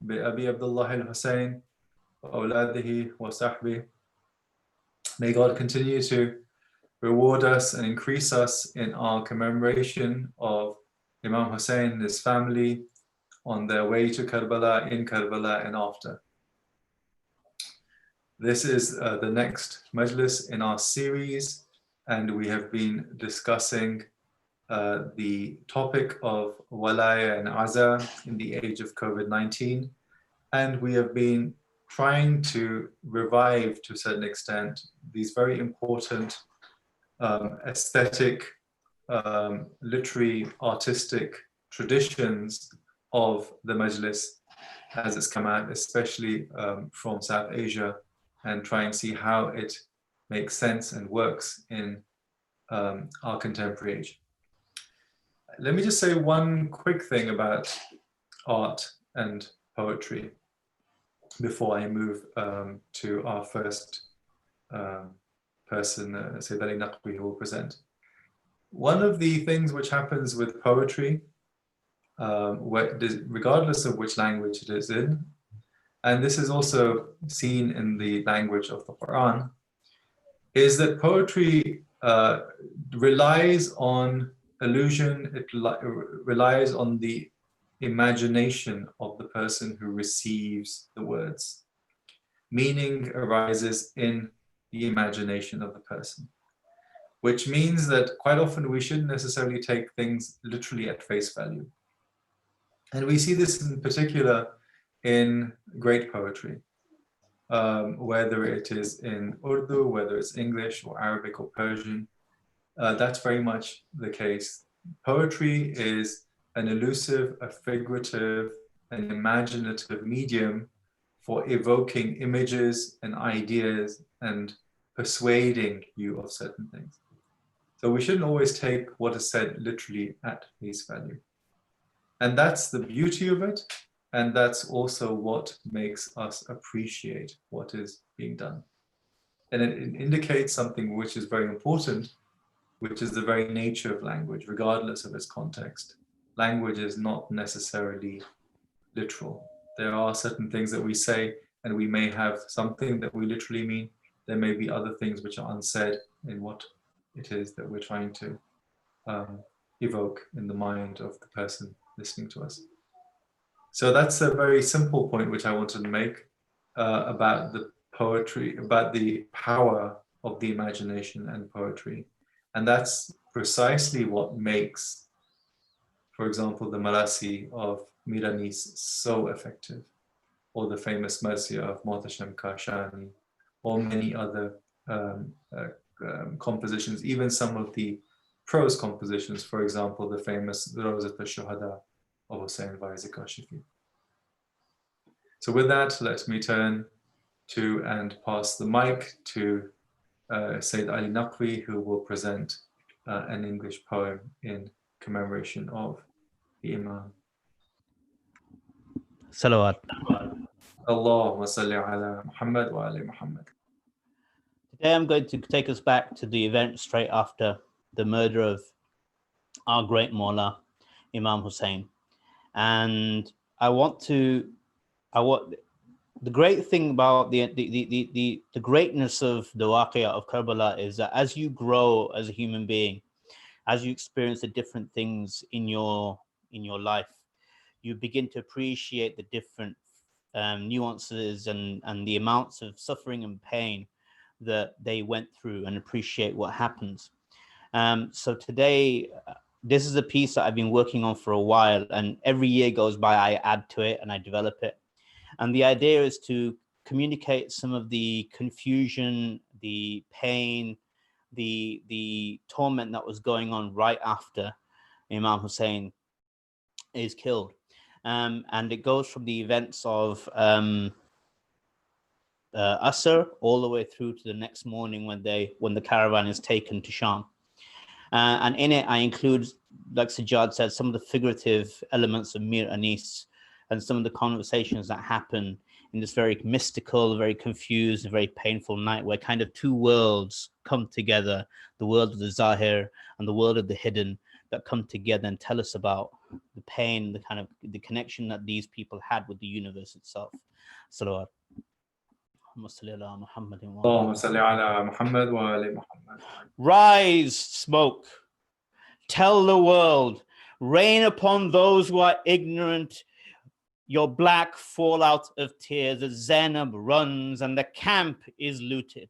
بأبي عبد الله الحسين وأولاده وصحبه. May God continue to reward us and increase us in our commemoration of Imam Hussein and his family on their way to Karbala, in Karbala, and after. This is the next Majlis in our series, and we have been discussing the topic of Walaya and Aza in the age of COVID-19, and we have been trying to revive, to a certain extent, these very important aesthetic, literary, artistic traditions of the Majlis as it's come out, especially from South Asia, and try and see how it makes sense and works in our contemporary age. Let me just say one quick thing about art and poetry before I move to our first person, Sayyid Ali Naqvi, who will present. One of the things which happens with poetry, regardless of which language it is in, and this is also seen in the language of the Quran, is that poetry relies on illusion, it relies on the imagination of the person who receives the words. Meaning arises in the imagination of the person, which means that quite often we shouldn't necessarily take things literally at face value. And we see this in particular in great poetry, whether it is in Urdu, whether it's English or Arabic or Persian. That's very much the case. Poetry is an elusive, a figurative, an imaginative medium for evoking images and ideas and persuading you of certain things. So we shouldn't always take what is said literally at face value. And that's the beauty of it. And that's also what makes us appreciate what is being done. And it indicates something which is very important, which is the very nature of language, regardless of its context. Language is not necessarily literal. There are certain things that we say, and we may have something that we literally mean. There may be other things which are unsaid in what it is that we're trying to evoke in the mind of the person listening to us. So that's a very simple point which I wanted to make about the poetry, about the power of the imagination and poetry. And that's precisely what makes, for example, the Marasi of Miranis so effective, or the famous Marsiya of Muhtashem Kashani, or many other compositions, even some of the prose compositions, for example, the famous Rawzat al-Shuhada of Hussein Faizi Kashifi. So with that, let me turn to and pass the mic to Sayyid Ali Naqvi, who will present an English poem in commemoration of the Imam. Salawat. Allahumma salli ala Muhammad wa ali Muhammad. Today I'm going to take us back to the event straight after the murder of our great Mawla, Imam Hussein. And the great thing about the greatness of the Waqia of Karbala is that as you grow as a human being, as you experience the different things in your life, you begin to appreciate the different nuances and the amounts of suffering and pain that they went through, and appreciate what happens. So today, this is a piece that I've been working on for a while, and every year goes by, I add to it and I develop it. And the idea is to communicate some of the confusion, the pain, the torment that was going on right after Imam Hussein is killed. And it goes from the events of Asr all the way through to the next morning when the caravan is taken to Sham. And in it, I include, like Sajjad said, some of the figurative elements of Mir Anis and some of the conversations that happen in this very mystical, very confused, very painful night, where kind of two worlds come together, the world of the Zahir and the world of the hidden, that come together and tell us about the pain, the kind of the connection that these people had with the universe itself. Salawat. اللهم صل على محمد وآل محمد. Rise, smoke. Tell the world. Rain upon those who are ignorant. Your black fallout of tears as Zainab runs and the camp is looted.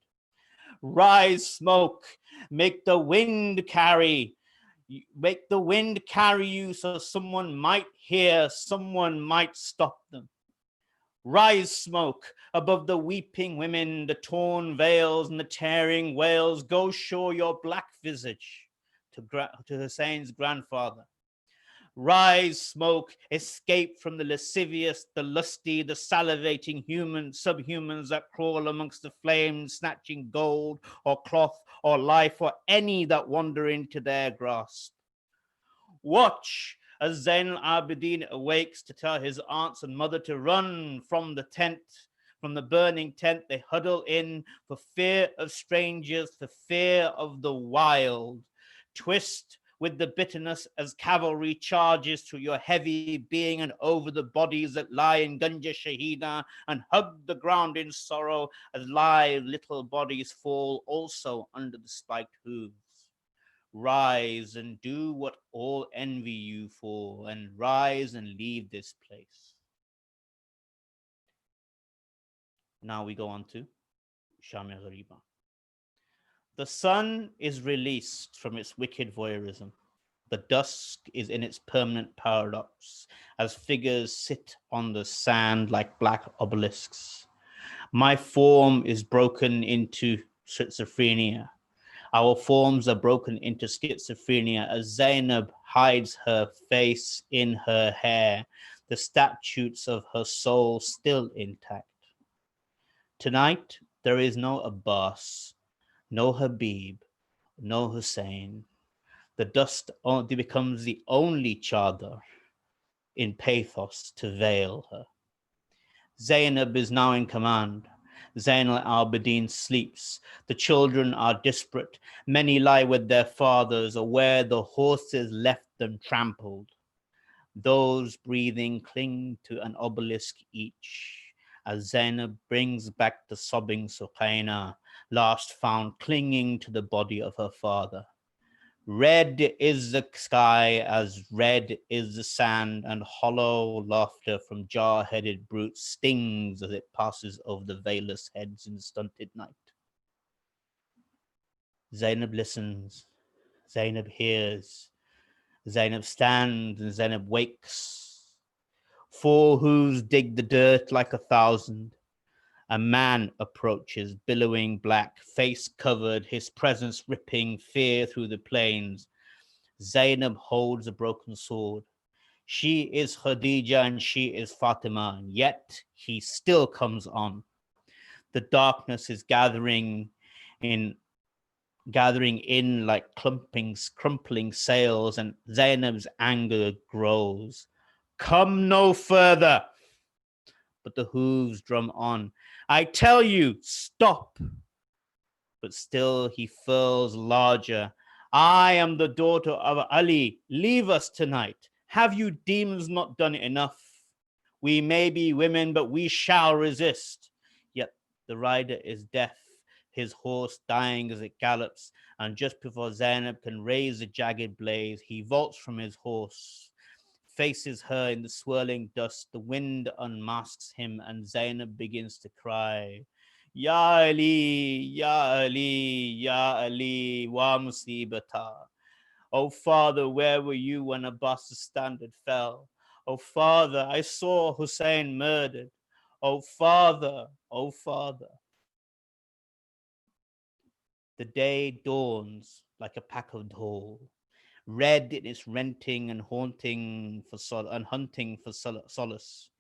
Rise, smoke. Make the wind carry. Make the wind carry you so someone might hear, someone might stop them. Rise, smoke, above the weeping women, the torn veils and the tearing wails. Go show your black visage to Hussein's grandfather. Rise, smoke, escape from the lascivious, the lusty, the salivating subhumans that crawl amongst the flames, snatching gold or cloth or life or any that wander into their grasp. Watch as Zain al-Abidin awakes to tell his aunts and mother to run from the tent, from the burning tent. They huddle in for fear of strangers, for fear of the wild. Twist with the bitterness as cavalry charges through your heavy being and over the bodies that lie in Ganja Shahida, and hug the ground in sorrow as live little bodies fall also under the spiked hooves. Rise and do what all envy you for, and rise and leave this place. Now we go on to Shamia Ghariba. The sun is released from its wicked voyeurism. The dusk is in its permanent paradox, as figures sit on the sand like black obelisks. My form is broken into schizophrenia. Our forms are broken into schizophrenia as Zainab hides her face in her hair, the statutes of her soul still intact. Tonight, there is no Abbas, no Habib, no Hussein. The dust becomes the only chadar in pathos to veil her. Zainab is now in command. Zain al-Abidin sleeps. The children are disparate. Many lie with their fathers or where the horses left them trampled. Those breathing cling to an obelisk each, as Zainab brings back the sobbing Suqaina, last found clinging to the body of her father. Red is the sky as red is the sand, and hollow laughter from jar-headed brutes stings as it passes over the veilless heads in the stunted night. Zainab listens, Zainab hears, Zainab stands and Zainab wakes. Four hooves dig the dirt like 1,000. A man approaches, billowing black, face covered, his presence ripping fear through the plains. Zainab holds a broken sword. She is Khadija and she is Fatima, and yet he still comes on. The darkness is gathering in like crumpling sails, and Zainab's anger grows. Come no further. But the hooves drum on. I tell you, stop. But still he furls larger. I am the daughter of Ali. Leave us tonight. Have you demons not done enough? We may be women, but we shall resist. Yet the rider is deaf, his horse dying as it gallops, and just before Zainab can raise the jagged blade, he vaults from his horse, faces her in the swirling dust. The wind unmasks him, and Zainab begins to cry. Ya Ali, Ya Ali, Ya Ali, wa musibata. Oh Father, where were you when Abbas's standard fell? Oh Father, I saw Hussein murdered. Oh Father, oh Father. The day dawns like a pack of dhol, red in its renting and hunting for solace.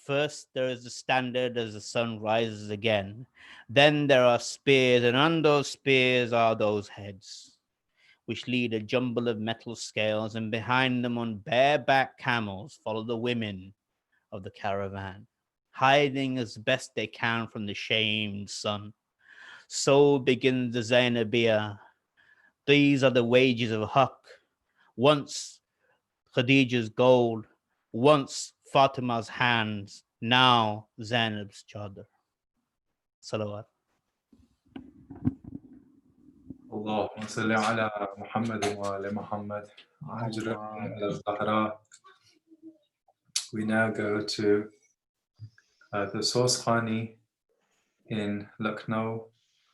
First, there is the standard as the sun rises again. Then there are spears, and on those spears are those heads, which lead a jumble of metal scales, and behind them on bareback camels follow the women of the caravan, hiding as best they can from the shamed sun. So begins the Zainabiyah. These are the wages of Haqq. once Khadija's gold, once Fatima's hands, now Zainab's chadar. Salawat. اللهم صل على محمد وعلى محمد. We now go to the Source Khani in Lucknow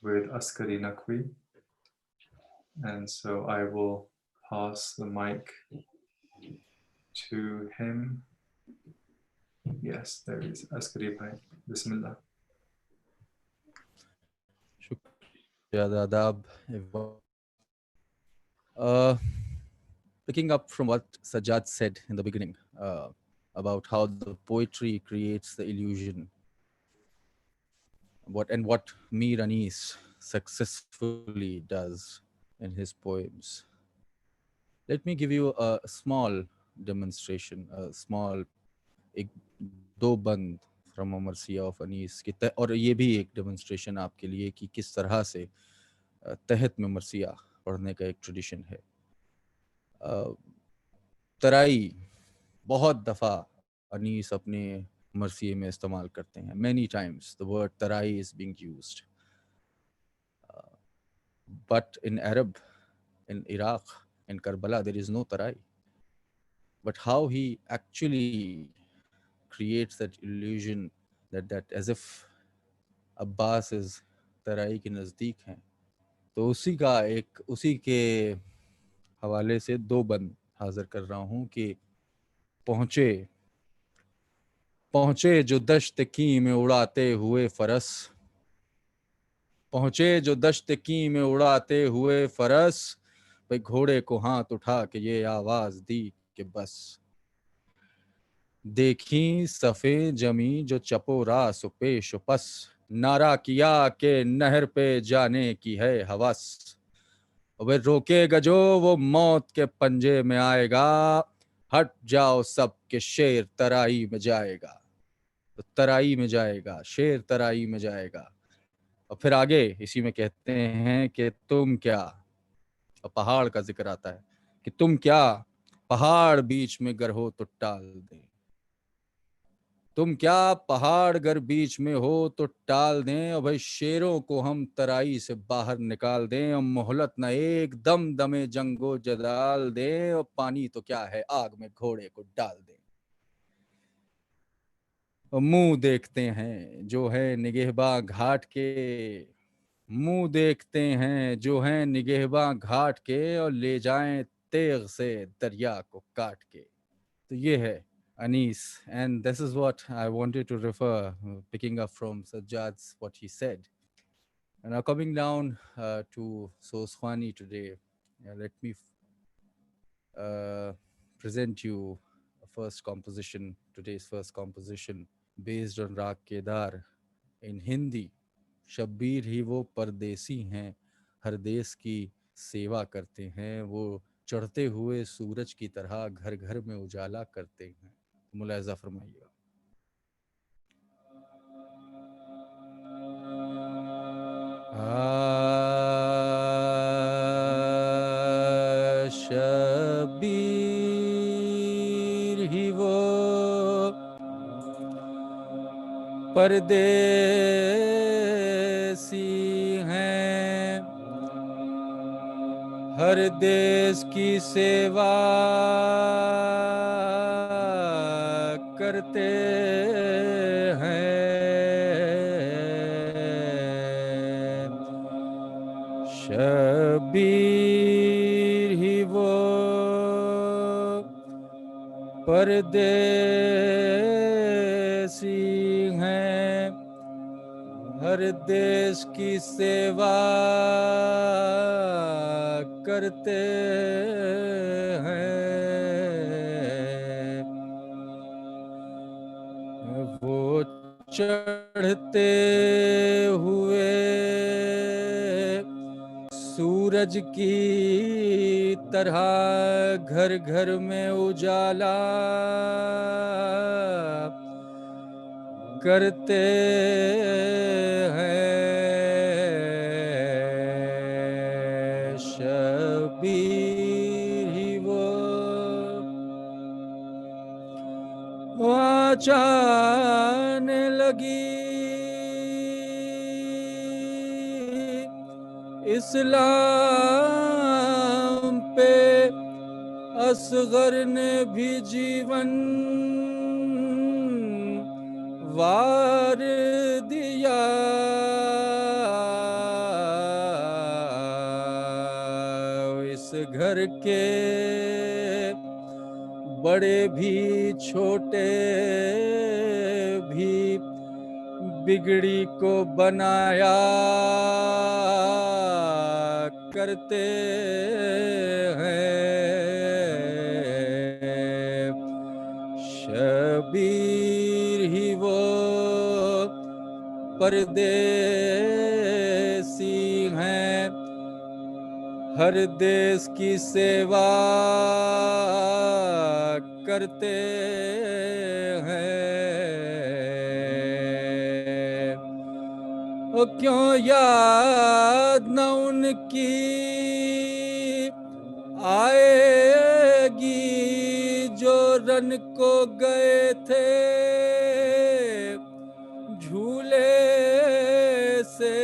with Askari Naqvi. And so I will pass the mic to him. Yes, there is Askari Bhai. Bismillah. Adab. Picking up from what Sajjad said in the beginning about how the poetry creates the illusion, what Mir Anis successfully does in his poems. Let me give you a small demonstration, a small दो बंद from a Marsiya of Anis की और ये भी एक demonstration आपके लिए कि किस तरह से तहत में मरसिया पढ़ने का एक ट्रेडिशन है. तराई बहुत दफ़ा अनीस अपने मरसिए में इस्तेमाल करते हैं. Many times the word Terai is being used. But in Arab, in Iraq, in Karbala, there is no tarai. But how he actually creates that illusion that as if Abbas is tarai के नज़दीक हैं. तो उसी के हवाले से दो बंद हाजिर कर रहा हूँ कि पहुँचे जो दश्त की में उड़ाते हुए फरस, पहुँचे जो दश्त की में उड़ाते हुए फरस, भाई घोड़े को हाथ उठा के ये आवाज दी कि बस. देखी सफ़े जमी जो चपो रास पेश पस, नारा किया के नहर पे जाने की है हवस. वे रोकेगा जो वो मौत के पंजे में आएगा, हट जाओ सब के शेर तराई में जाएगा. तो तराई में जाएगा, शेर तराई में जाएगा. और फिर आगे इसी में कहते हैं कि तुम क्या, और पहाड़ का जिक्र आता है कि तुम क्या पहाड़ बीच में गर हो तो टाल दें, तुम क्या पहाड़ गर बीच में हो तो टाल दें. और भाई शेरों को हम तराई से बाहर निकाल दें, और मोहलत न एक दम दमे जंगो जदाल दें, और पानी तो क्या है आग में घोड़े को डाल दें. और मुंह देखते हैं जो है निगहबा घाट के, मुंह देखते हैं जो है निगहबा घाट के, और ले जाएं तेग से दरिया को काट के. तो ये है Anis, and this is what I wanted to refer, picking up from Sajjad's what he said. And now coming down to Soswani today, let me present you a first composition, today's first composition, based on Raag Kedar in Hindi. Shabbir ही वो परदेसी हैं, हर देश की सेवा करते हैं, वो चढ़ते हुए सूरज की तरह घर घर में उजाला करते हैं. मुलाहिज़ा फरमाइएगा. शब्बीर ही वो परदेसी हैं, हर देश की सेवा करते हैं. शब्बीर ही वो परदेसी हैं, हर देश की सेवा करते हैं. वो चढ़ते हुए सूरज की तरह घर घर में उजाला करते हैं. शब्बीर ही वो मचाने लगी। इस्लाम पे असगर ने भी जीवन वार दिया। इस घर के बड़े भी छोटे भी बिगड़ी को बनाया करते हैं। शबीर ही वो परदेसी हैं, हर देश की सेवा करते हैं। ओ क्यों याद न उनकी आएगी जो रन को गए थे झूले से।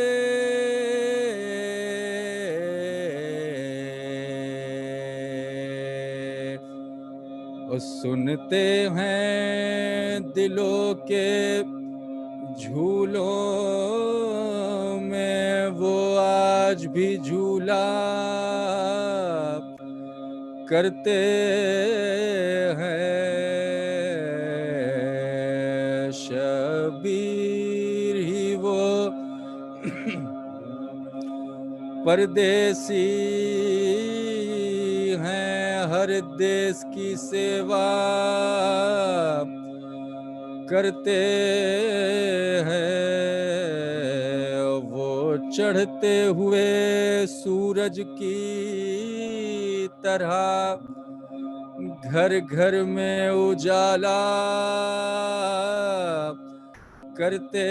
और सुनते हैं दिलों के झूलों में वो आज भी झूला करते हैं। शबीर ही वो परदेसी हैं, हर देश की सेवा करते हैं। वो चढ़ते हुए सूरज की तरह घर घर में उजाला करते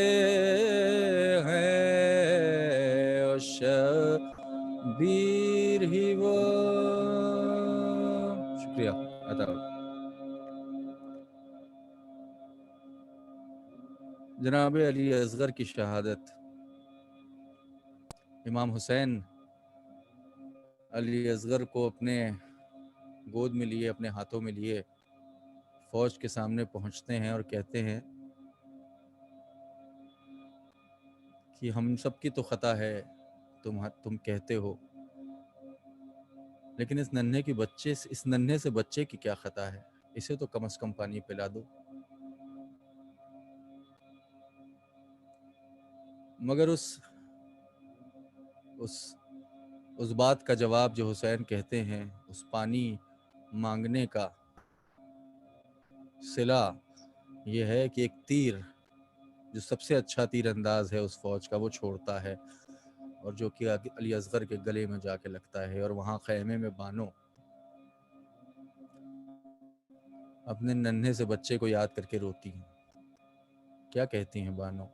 हैं। शबीर ही वो। शुक्रिया अदा। जनाब अली असगर की शहादत। इमाम हुसैन अली असगर को अपने गोद में लिए, अपने हाथों में लिए फौज के सामने पहुंचते हैं और कहते हैं कि हम सब की तो खता है, तुम कहते हो, लेकिन इस नन्हे से बच्चे की क्या खता है, इसे तो कम से कम पानी पिला दो। मगर उस बात का जवाब जो हुसैन कहते हैं, उस पानी मांगने का सिला ये है कि एक तीर जो सबसे अच्छा तीर अंदाज है उस फौज का वो छोड़ता है और जो कि अली असगर के गले में जाके लगता है। और वहाँ खैमे में बानो अपने नन्हे से बच्चे को याद करके रोती हैं। क्या कहती हैं बानो?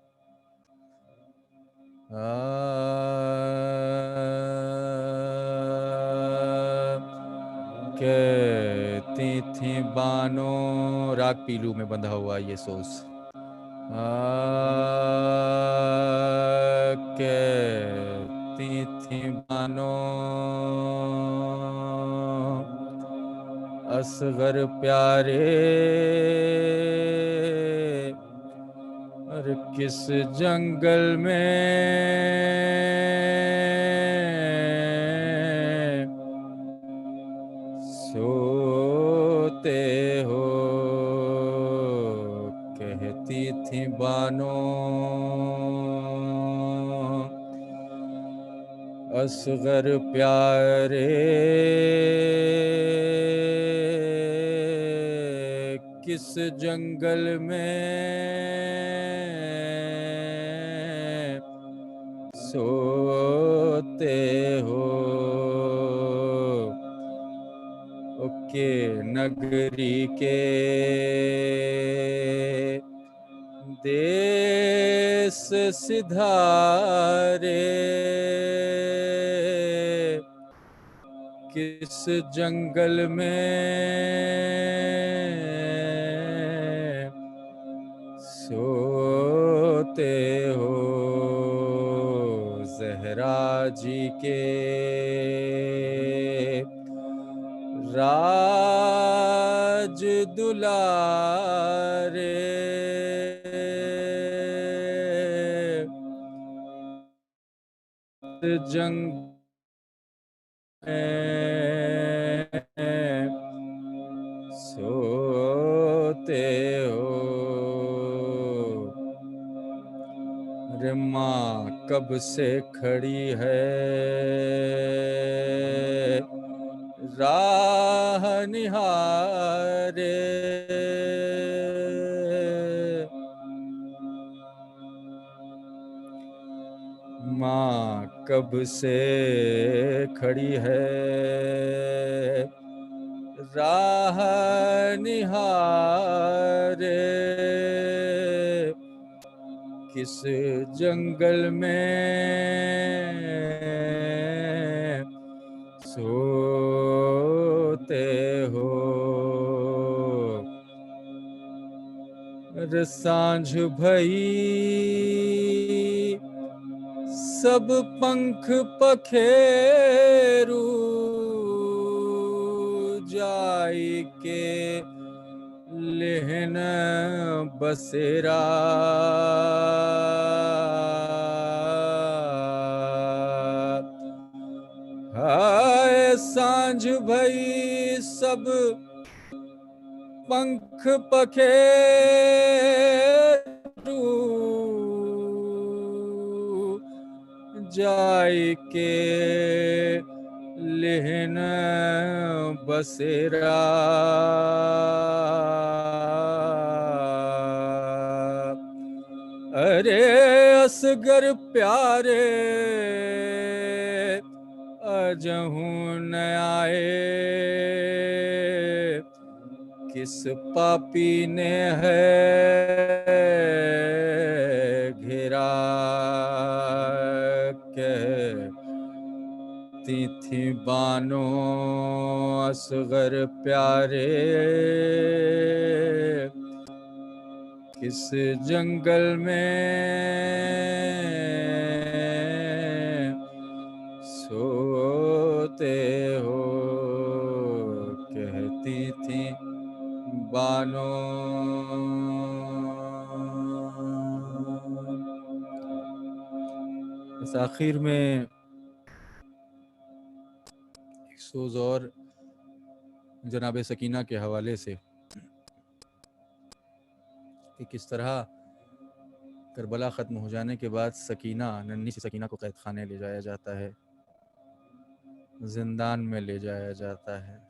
कहती थी बानो, राग पीलू में बंधा हुआ ये सोस। कहती थी बानो असगर प्यारे, अरे किस जंगल में सोते हो। कहती थी बानो असगर प्यारे, किस जंगल में सोते हो। ओके नगरी के देश सिधारे, किस जंगल में हो ज़हरा जी के राज दुलारे, जंग सोते हो। रे माँ कब से खड़ी है राह निहारे, माँ कब से खड़ी है राह निहारे, किस जंगल में सोते हो। रे सांझ भई सब पंख पखेरू, जाई के लेहन बसेरा, हाय सांझ भई सब पंख पखेरू, जाई के लेहन बसेरा, अरे असगर प्यारे अजहू न आए, किस पापी ने है घेरा, कहती थी बानो असगर प्यारे, किस जंगल में सोते हो, कहती थी बानो। इस आखिर में एक सोज और जनाब सकीना के हवाले से कि किस तरह करबला ख़त्म हो जाने के बाद सकीना, नन्ही सी सकीना को कैद खाने ले जाया जाता है, जिंदान में ले जाया जाता है,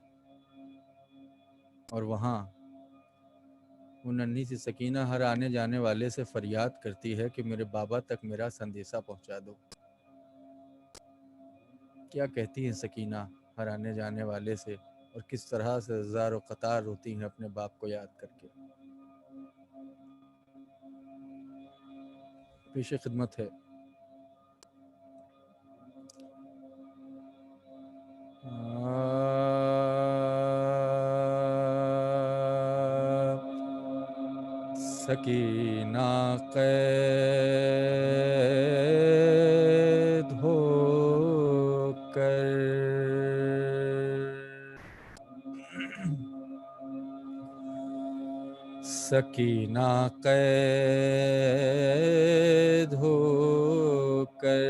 और वहाँ वो नन्ही सी सकीना हर आने जाने वाले से फरियाद करती है कि मेरे बाबा तक मेरा संदेशा पहुँचा दो। क्या कहती है सकीना हर आने जाने वाले से, और किस तरह से ज़ार व क़तार रोती हैं अपने बाप को याद करके। पेश खिदमत है सकीना कैद हो कर, सकीना कैद हो कर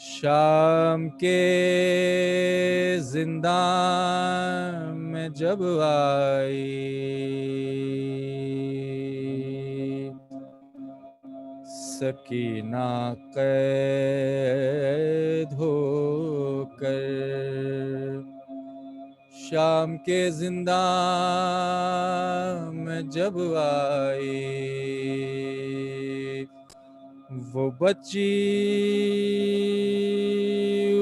शाम के जिंदान में जब आई, सकीना कैद हो कर शाम के जिंदान में जब आई, वो बच्ची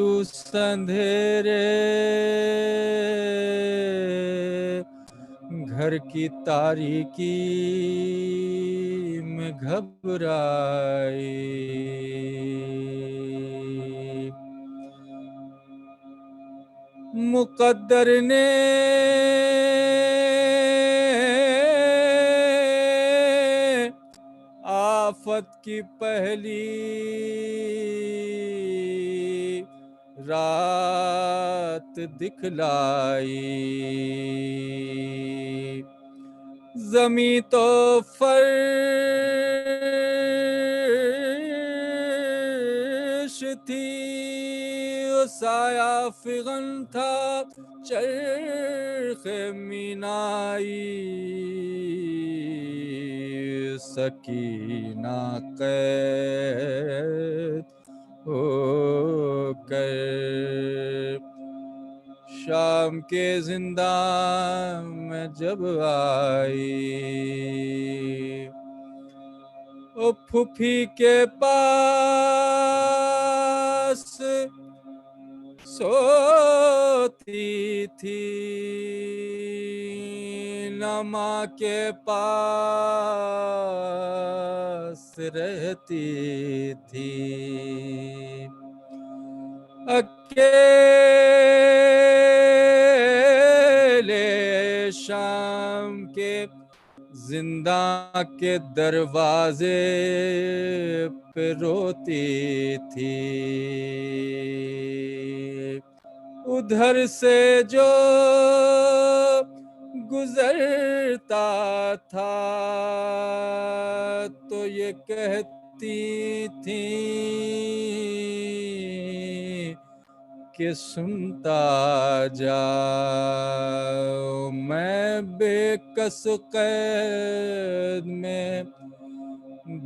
उस अंधेरे घर की तारीकी में घबराई, मुकद्दर ने खिलाफत की पहली रात दिखलाई, ज़मीं तो फर्श थी, साया फिगन था चरख़ मीनाई, सकीना कैद होकर शाम के जिंदान में जब आई, ओ फूफी के पास सोती थी, न माँ के पास रहती थी, अकेले शाम के जिंदा के दरवाजे पे रोती थी, उधर से जो गुजरता था तो ये कहती थी कि सुनता जाओ, मैं बेकस कैद में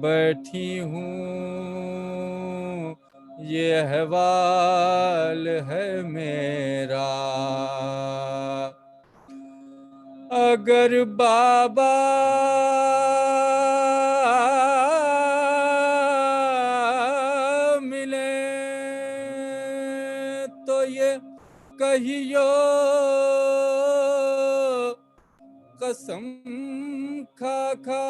बैठी हूँ, ये अहवाल है मेरा, अगर बाबा मिले तो ये कहियो कसम खा खा,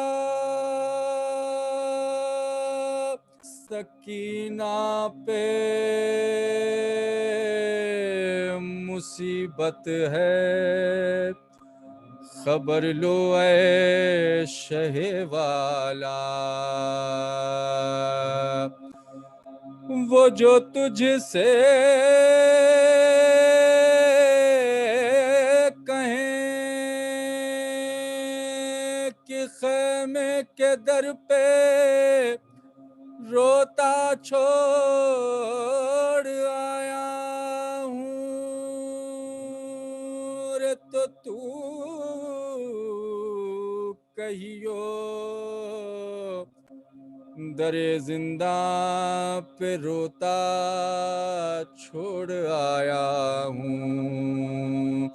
सकीना पे मुसीबत है, खबर लो ऐ शहे वाला, वो जो तुझसे कहें कि खैमे के दर पे रोता छोड़ आया हूँ, रे तो तू कहियो दरे जिंदा पे रोता छोड़ आया हूँ,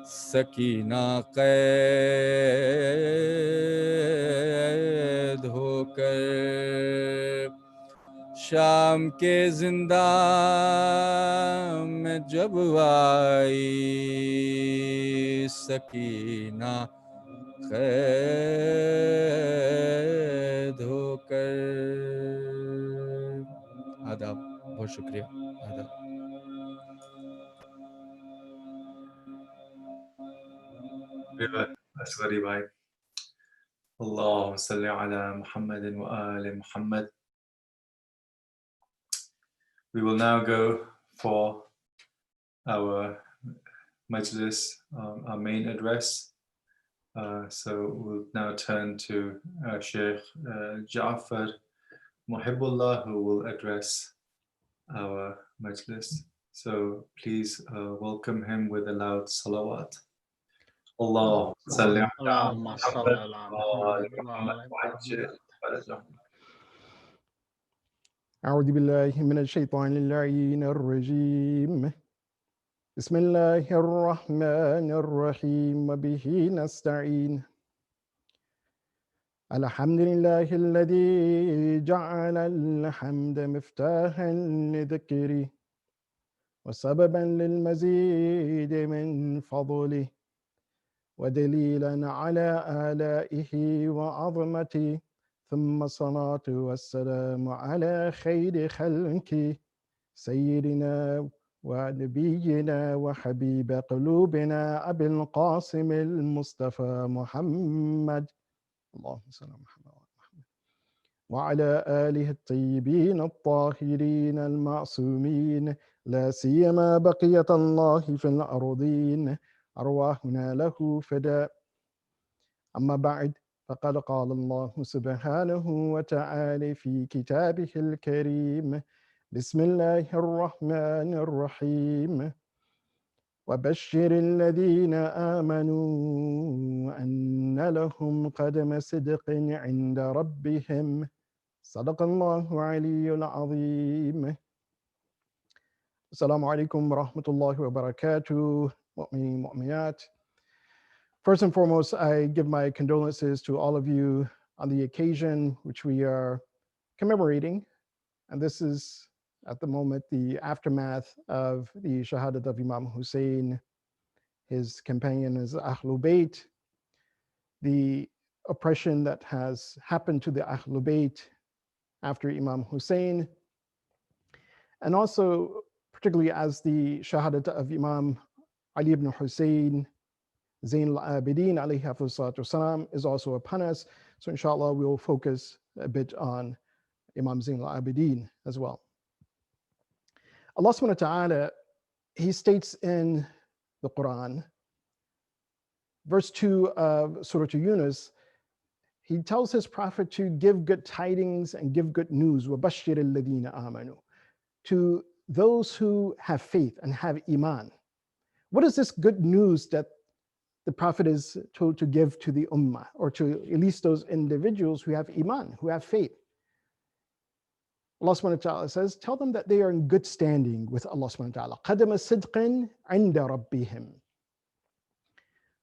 सकीना कैद होकर शाम के जिंदा में जब आई, सकीना कैद होकर। आदाब, बहुत शुक्रिया। आदाब। Asghari bhai. Allahumma salli ala Muhammadin wa ali Muhammad. We will now go for our Majlis, our main address. So we'll now turn to Shaykh Jafar Muhibbullah, who will address our Majlis. So please welcome him with a loud salawat. Allahumma salli ala Muhammad wa ali Muhammad. أعوذ بالله من الشيطان اللعين الرجيم. بسم الله الرحمن الرحيم وبه نستعين. الحمد لله الذي جعل الحمد مفتاحا لذكره وسببا للمزيد من فضله ودليلا على آلائه وعظمته، ثم الصلاة والسلام على خير خلقه سيدنا ونبينا وحبيب قلوبنا أبي القاسم المصطفى محمد، اللهم صل على محمد. وعلى آله الطيبين الطاهرين المعصومين لا سيما بقية الله في الأرضين أرواحنا له فداء. أما بعد، فقد قال الله سبحانه وتعالى في كتابه الكريم: بسم الله الرحمن الرحيم. وبشر الذين آمنوا أن لهم قدم صدق عند ربهم. صدق الله العلي العظيم. Assalamu alaikum wa rahmatullahi wa barakatuh, mu'minin, mu'minat. First and foremost, I give my condolences to all of you on the occasion which we are commemorating. And this is, at the moment, the aftermath of the Shahadat of Imam Hussein, his companion is Ahlul Bayt, the oppression that has happened to the Ahlul Bayt after Imam Hussein, and also particularly as the Shahadat of Imam Ali ibn Hussein, Zain al-Abidin alayhi salatu wasalam, is also upon us. So inshallah, we'll focus a bit on Imam Zain al-Abidin as well. Allah subhanahu wa ta'ala, he states in the Quran, verse 2 of Surah Yunus, he tells his prophet to give good tidings and give good news, وَبَشِّرِ الَّذِينَ آمَنُوا, to those who have faith and have iman. What is this good news that the prophet is told to give to the ummah, or to at least those individuals who have iman, who have faith? Allah subhanahu wa ta'ala says, tell them that they are in good standing with Allah subhanahu wa ta'ala. قَدَمَ صِدْقٍ عِنْدَ رَبِّهِمْ.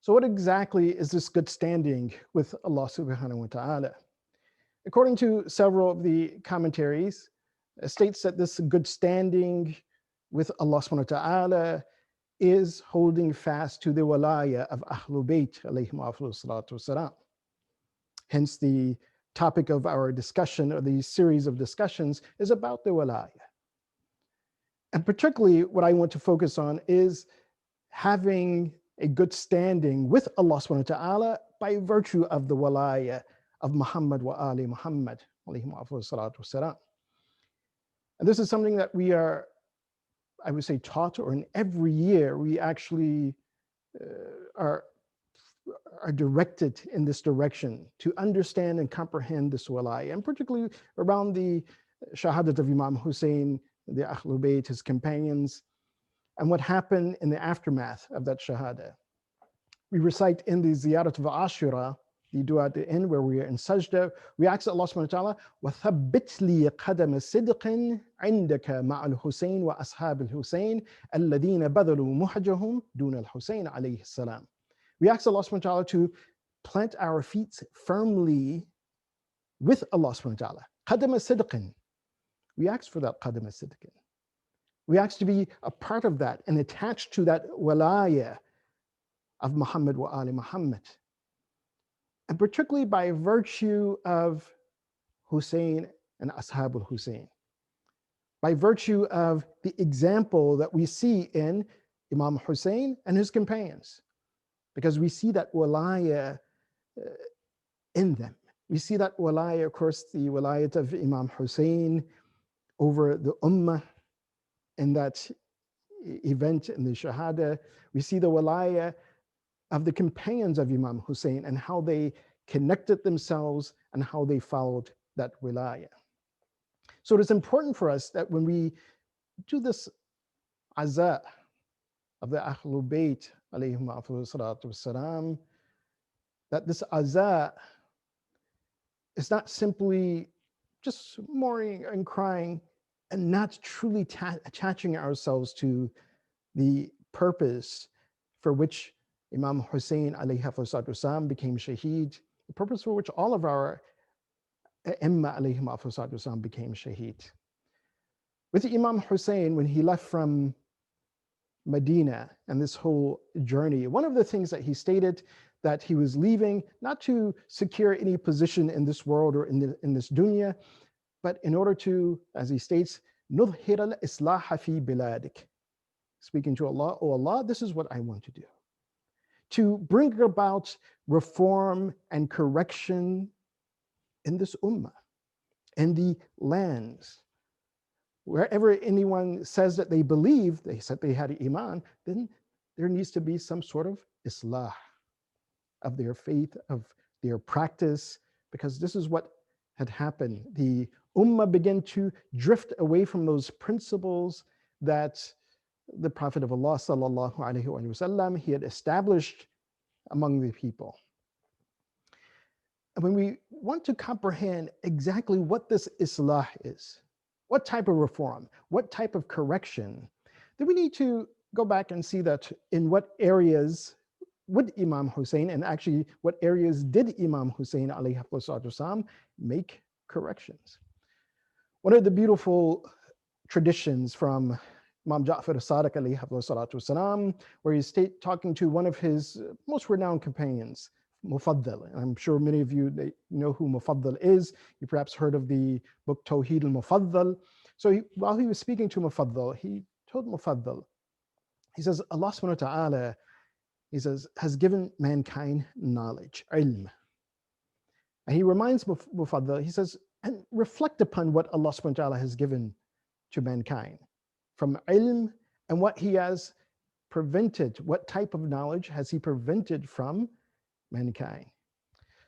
So what exactly is this good standing with Allah subhanahu wa ta'ala? According to several of the commentaries, it states that this good standing with Allah subhanahu wa ta'ala is holding fast to the walaya of Ahlul Bayt alayhim salatu wasalam. Hence the topic of our discussion, or the series of discussions, is about the walaya. And particularly what I want to focus on is having a good standing with Allah subhanahu wa ta'ala by virtue of the walaya of Muhammad wa ali Muhammad alayhim salatu wasalam. And this is something that we are, I would say, taught, or in every year we actually are directed in this direction to understand and comprehend this walaya, and particularly around the Shahadat of Imam Hussein, the Ahlul Bayt, his companions, and what happened in the aftermath of that Shahada. We recite in the Ziyarat of Ashura, the dua at the end where we are in sajda, we ask Allah subhanahu wa ta'ala, وَثَبِّتْ لِي قَدَمَ صِدْقٍ عِنْدَكَ مَعَ الْحُسَيْنِ وَأَصْحَابِ الْحُسَيْنِ الَّذِينَ بَذَلُوا مُحْجَهُمْ دُونَ الْحُسَيْنِ عَلَيْهِ السَّلَامِ. We ask Allah subhanahu wa ta'ala to plant our feet firmly with Allah subhanahu wa ta'ala. قَدَمَ صِدْقٍ. We ask for that قَدَمَ صِدْقٍ. We ask to be a part of that and attached to that walaya of Muhammad wa ali Muhammad. And particularly by virtue of Hussein and Ashab al-Hussein, by virtue of the example that we see in Imam Hussein and his companions, because we see that walaya in them. We see that walaya, of course, the walayat of Imam Hussein over the ummah in that event in the Shahada. We see the walaya of the companions of Imam Hussein and how they connected themselves and how they followed that wilaya. So it is important for us that when we do this aza of the Ahlul Bayt alayhim salatu wasalam, that this aza is not simply just mourning and crying and not truly attaching ourselves to the purpose for which Imam Hussein alayhi salatu became shaheed, the purpose for which all of our Imam alayhi salatu became shaheed. With Imam Hussein, when he left from Medina and this whole journey, one of the things that he stated, that he was leaving not to secure any position in this world or in this dunya, but in order to, as he states, نُظْهِرَ الْإِصْلَاحَ فِي بِلَادِكَ. Speaking to Allah, oh Allah, this is what I want to do. To bring about reform and correction in this ummah. and the lands. Wherever anyone says that they believe, they said they had iman, then there needs to be some sort of islah of their faith, of their practice, because this is what had happened. The ummah began to drift away from those principles that the Prophet of Allah sallallahu alaihi wasallam he had established among the people. And when we want to comprehend exactly what this islah is, what type of reform, what type of correction, then we need to go back and see that in what areas would Imam Hussein, and actually what areas did Imam Hussein alayhi wasallam make corrections. One of the beautiful traditions from Imam Jafar as-Sadiq alayhi wasallam, where he's talking to one of his most renowned companions, Mufaddal. And I'm sure many of you know who Mufaddal is. You perhaps heard of the book Tawheed al-Mufaddal. So while he was speaking to Mufaddal, he told Mufaddal, he says, Allah subhanahu wa ta'ala, he says, has given mankind knowledge, ilm. And he reminds Mufaddal, he says, and reflect upon what Allah subhanahu wa ta'ala has given to mankind from ilm, and what he has prevented, what type of knowledge has he prevented from mankind.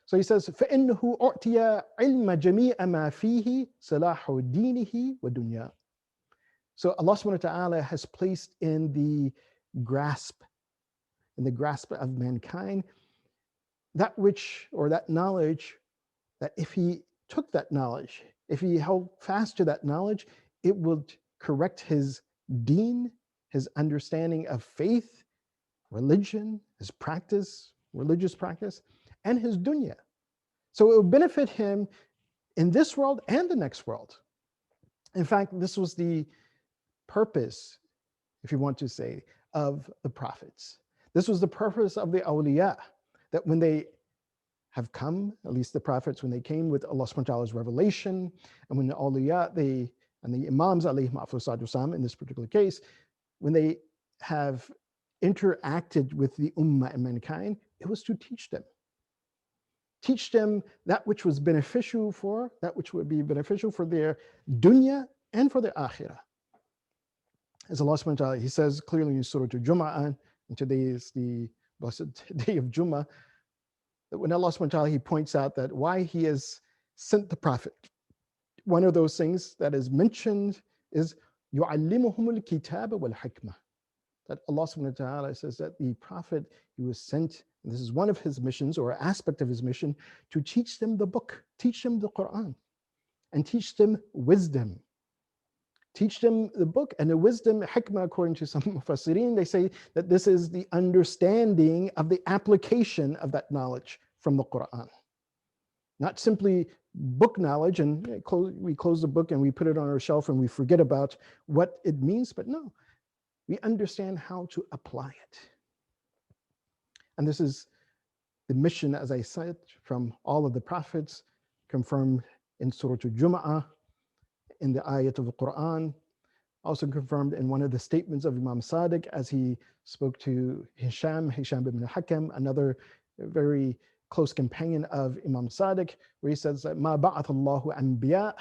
So he says, فَإِنَّهُ أُعْتِيَ عِلْمَ جَمِيعَ مَا فِيهِ صَلَاحُ دِينِهِ وَدُنْيَا. So Allah subhanahu wa ta'ala has placed in the grasp of mankind that which, or that knowledge, that if he took that knowledge, if he held fast to that knowledge, it would correct his deen, his understanding of faith, religion, his practice, religious practice, and his dunya. So it will benefit him in this world and the next world. In fact, this was the purpose, if you want to say, of the prophets. This was the purpose of the awliya, that when they have come, at least the prophets, when they came with Allah subhanahu wa ta'ala's revelation, and when the awliya, and the imams, alayhim afdal in this particular case, when they have interacted with the ummah and mankind, it was to teach them. Teach them that which was beneficial for, that which would be beneficial for their dunya and for their akhirah. As Allah subhanahu wa ta'ala, he says clearly in Surah Al-Jum'ah, and today is the blessed day of Jummah, that when Allah subhanahu wa ta'ala, he points out that why he has sent the Prophet, one of those things that is mentioned is يُعَلِّمُهُمُ الْكِتَابَ وَالْحِكْمَةِ. That Allah subhanahu wa ta'ala says that the Prophet, he was sent, and this is one of his missions or aspect of his mission, to teach them the book, teach them the Quran, and teach them wisdom. Teach them the book and the wisdom, hikmah, according to some mufassirin, they say that this is the understanding of the application of that knowledge from the Quran. Not simply book knowledge and we close the book and we put it on our shelf and we forget about what it means, but no, we understand how to apply it. And this is the mission, as I said, from all of the prophets, confirmed in Surah Al-Jum'ah, in the ayat of the Quran, also confirmed in one of the statements of Imam Sadiq as he spoke to Hisham ibn Hakam, another very close companion of Imam Sadiq, where he says that مَا بَعَثَ اللَّهُ أَنْبِيَاءَ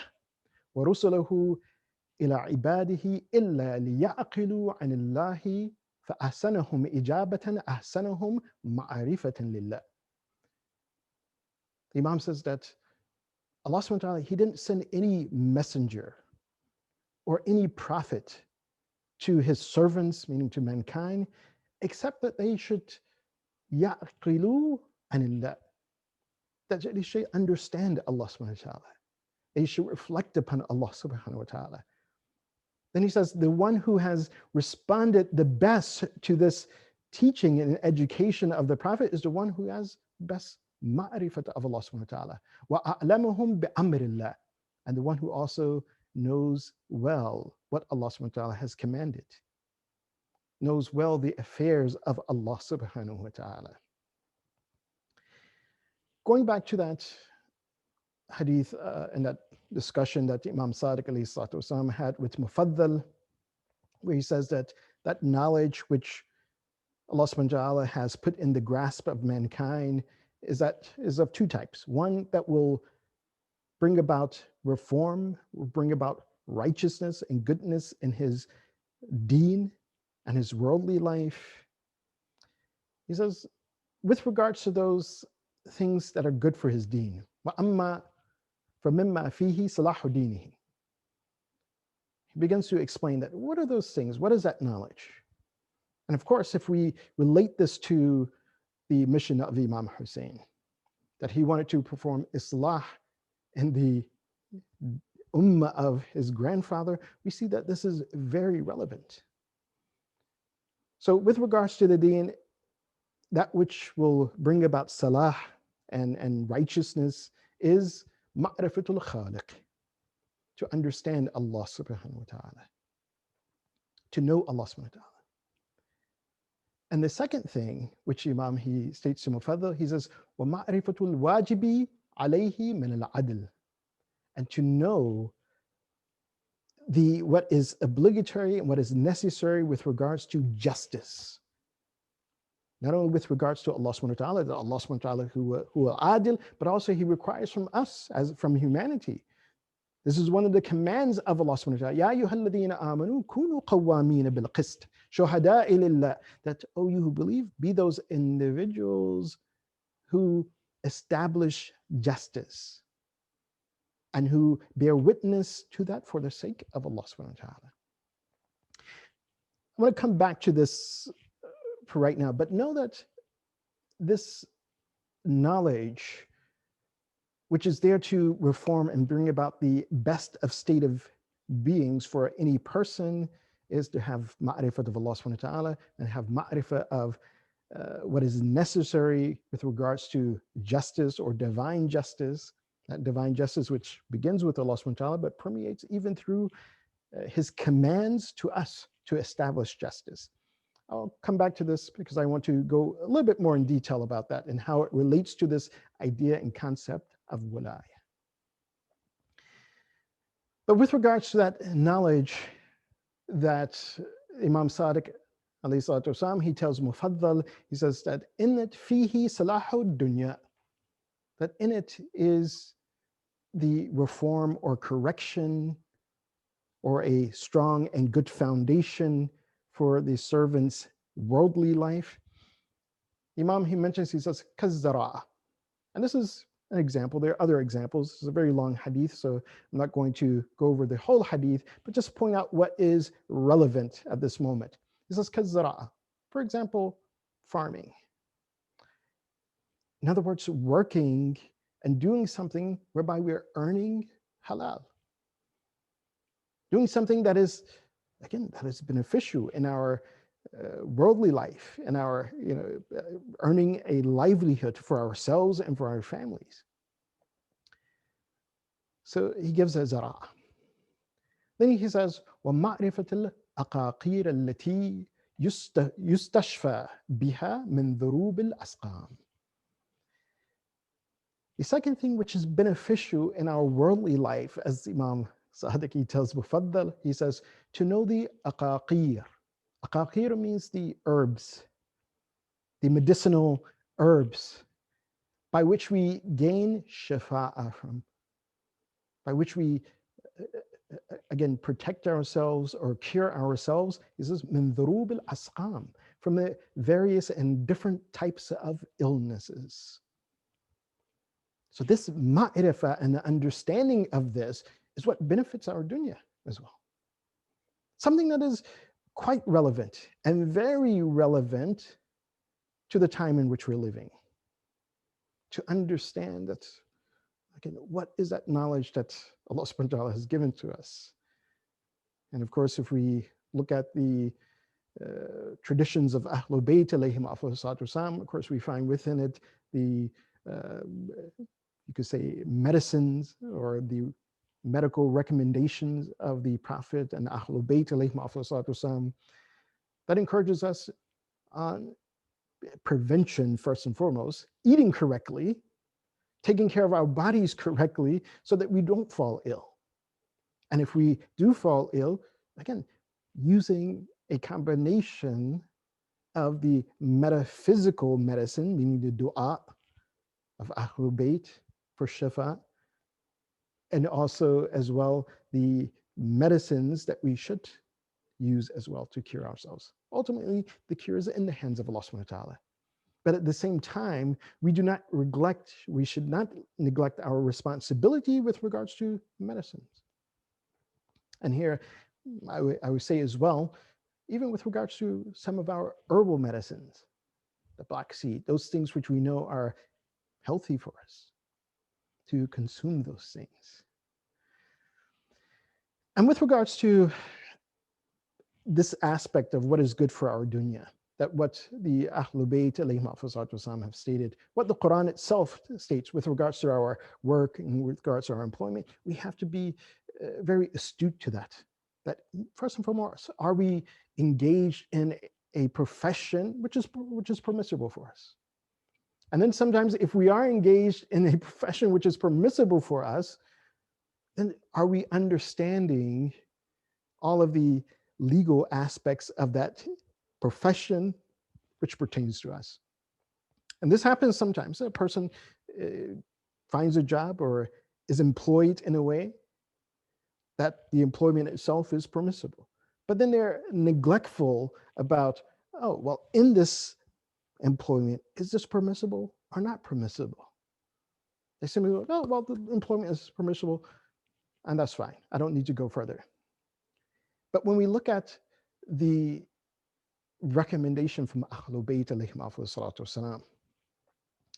وَرُسُلَهُ إِلَىٰ عِبَادِهِ إِلَّا لِيَعْقِلُوا عَنِ اللَّهِ فَأَحْسَنَهُمْ إِجَابَةً أَحْسَنَهُمْ مَعْرِفَةً لِلَّهِ. The Imam says that Allah subhanahu wa ta'ala, he didn't send any messenger or any prophet to his servants, meaning to mankind, except that they should يَعْقِلُوا عَنِ اللَّهِ, that they should understand Allah subhanahu wa ta'ala. They should reflect upon Allah subhanahu wa ta'ala. Then he says, the one who has responded the best to this teaching and education of the Prophet is the one who has best ma'rifat of Allah subhanahu wa ta'ala. وَأَعْلَمُهُمْ بِأَمْرِ اللَّهِ, and the one who also knows well what Allah subhanahu wa ta'ala has commanded, knows well the affairs of Allah subhanahu wa ta'ala. Going back to that hadith and that discussion that Imam Sadiq alayhi salatu wasalam had with Mufaddal, where he says that that knowledge which Allah subhanahu wa ta'ala has put in the grasp of mankind is of two types. One that will bring about reform, bring about righteousness and goodness in his deen and his worldly life. He says, with regards to those things that are good for his deen, وَأَمَّا فَمِمَّا فِيهِ صَلَاحُ دِينِهِ. He begins to explain that. What are those things? What is that knowledge? And of course, if we relate this to the mission of Imam Hussein, that he wanted to perform Islah in the ummah of his grandfather, we see that this is very relevant. So with regards to the deen, that which will bring about salah and righteousness is ma'rifatul khaliq, to understand Allah subhanahu wa ta'ala, to know Allah subhanahu wa ta'ala. And the second thing, which Imam he states to Mufaddal, he says, وَمَعْرِفَةُ الْوَاجِبِ عَلَيْهِ مِنَ الْعَدْلِ, and to know what is obligatory and what is necessary with regards to justice. Not only with regards to Allah subhanahu wa ta'ala, that Allah subhanahu wa ta'ala who adil, but also he requires from us, as from humanity. This is one of the commands of Allah subhanahu wa ta'ala. Ya ayyuhalladhina amanu kunu qawwamina bil qist shuhada'a lillah. That, oh, you who believe, be those individuals who establish justice and who bear witness to that for the sake of Allah subhanahu wa ta'ala. I want to come back to this for right now, but know that this knowledge, which is there to reform and bring about the best of state of beings for any person, is to have ma'rifat of Allah subhanahu wa ta'ala and have ma'rifat of what is necessary with regards to justice or divine justice. That divine justice which begins with Allah subhanahu wa ta'ala but permeates even through his commands to us to establish justice. I'll come back to this because I want to go a little bit more in detail about that and how it relates to this idea and concept of walaya. But with regards to that knowledge that Imam Sadiq alayhi salatu wasalam, he tells Mufaddal, he says that in it fihi salahu dunya, that in it is the reform or correction or a strong and good foundation for the servant's worldly life. Imam, he mentions, he says, kazzara. And this is an example. There are other examples. It's a very long hadith, so I'm not going to go over the whole hadith, but just point out what is relevant at this moment. He says, kazzara. For example, farming. In other words, working and doing something whereby we're earning halal. Doing something that is, again, that is beneficial in our worldly life, in our, earning a livelihood for ourselves and for our families. So he gives a zara. Then he says, وَمَعْرِفَةِ الْأَقَاقِيرَ الَّتِي يُسْتَشْفَى بِهَا مِنْ ذُرُوبِ الْأَسْقَامِ. The second thing which is beneficial in our worldly life, as Imam Sadiq tells Mufaddal, he says, to know the aqaqir. Aqaqir means the herbs, the medicinal herbs, by which we gain shafa'a from, by which we, again, protect ourselves or cure ourselves. He says, min dhurub al-asqam, from the various and different types of illnesses. So this ma'rifah and the understanding of this is what benefits our dunya as well. Something that is quite relevant and very relevant to the time in which we're living. To understand that, again, what is that knowledge that Allah subhanahu wa ta'ala has given to us? And of course, if we look at the traditions of Ahlul Bayt alayhim afdalus salatu wassalam, of course, we find within it the you could say medicines or the medical recommendations of the Prophet and Ahlul Bayt alayhim afdalus salatu wassalam, that encourages us on prevention first and foremost, eating correctly, taking care of our bodies correctly so that we don't fall ill. And if we do fall ill, again, using a combination of the metaphysical medicine, meaning the dua of Ahlul Bayt for shifa, and also as well the medicines that we should use as well to cure ourselves. Ultimately, the cure is in the hands of Allah subhanahu wa ta'ala. But at the same time, we should not neglect our responsibility with regards to medicines. And here, I would say as well, even with regards to some of our herbal medicines, the black seed, those things which we know are healthy for us, to consume those things. And with regards to this aspect of what is good for our dunya, that what the Ahlul Bayt alayhim have stated, what the Quran itself states with regards to our work and with regards to our employment, we have to be very astute to that. That first and foremost, are we engaged in a profession which is permissible for us? And then sometimes if we are engaged in a profession which is permissible for us, then are we understanding all of the legal aspects of that profession which pertains to us? And this happens sometimes. A person finds a job or is employed in a way that the employment itself is permissible. But then they're neglectful about, oh, well, in this employment, is this permissible or not permissible? They simply go, no, well, the employment is permissible, and that's fine. I don't need to go further. But when we look at the recommendation from Ahlul Bayt alayhim salatu wasalam,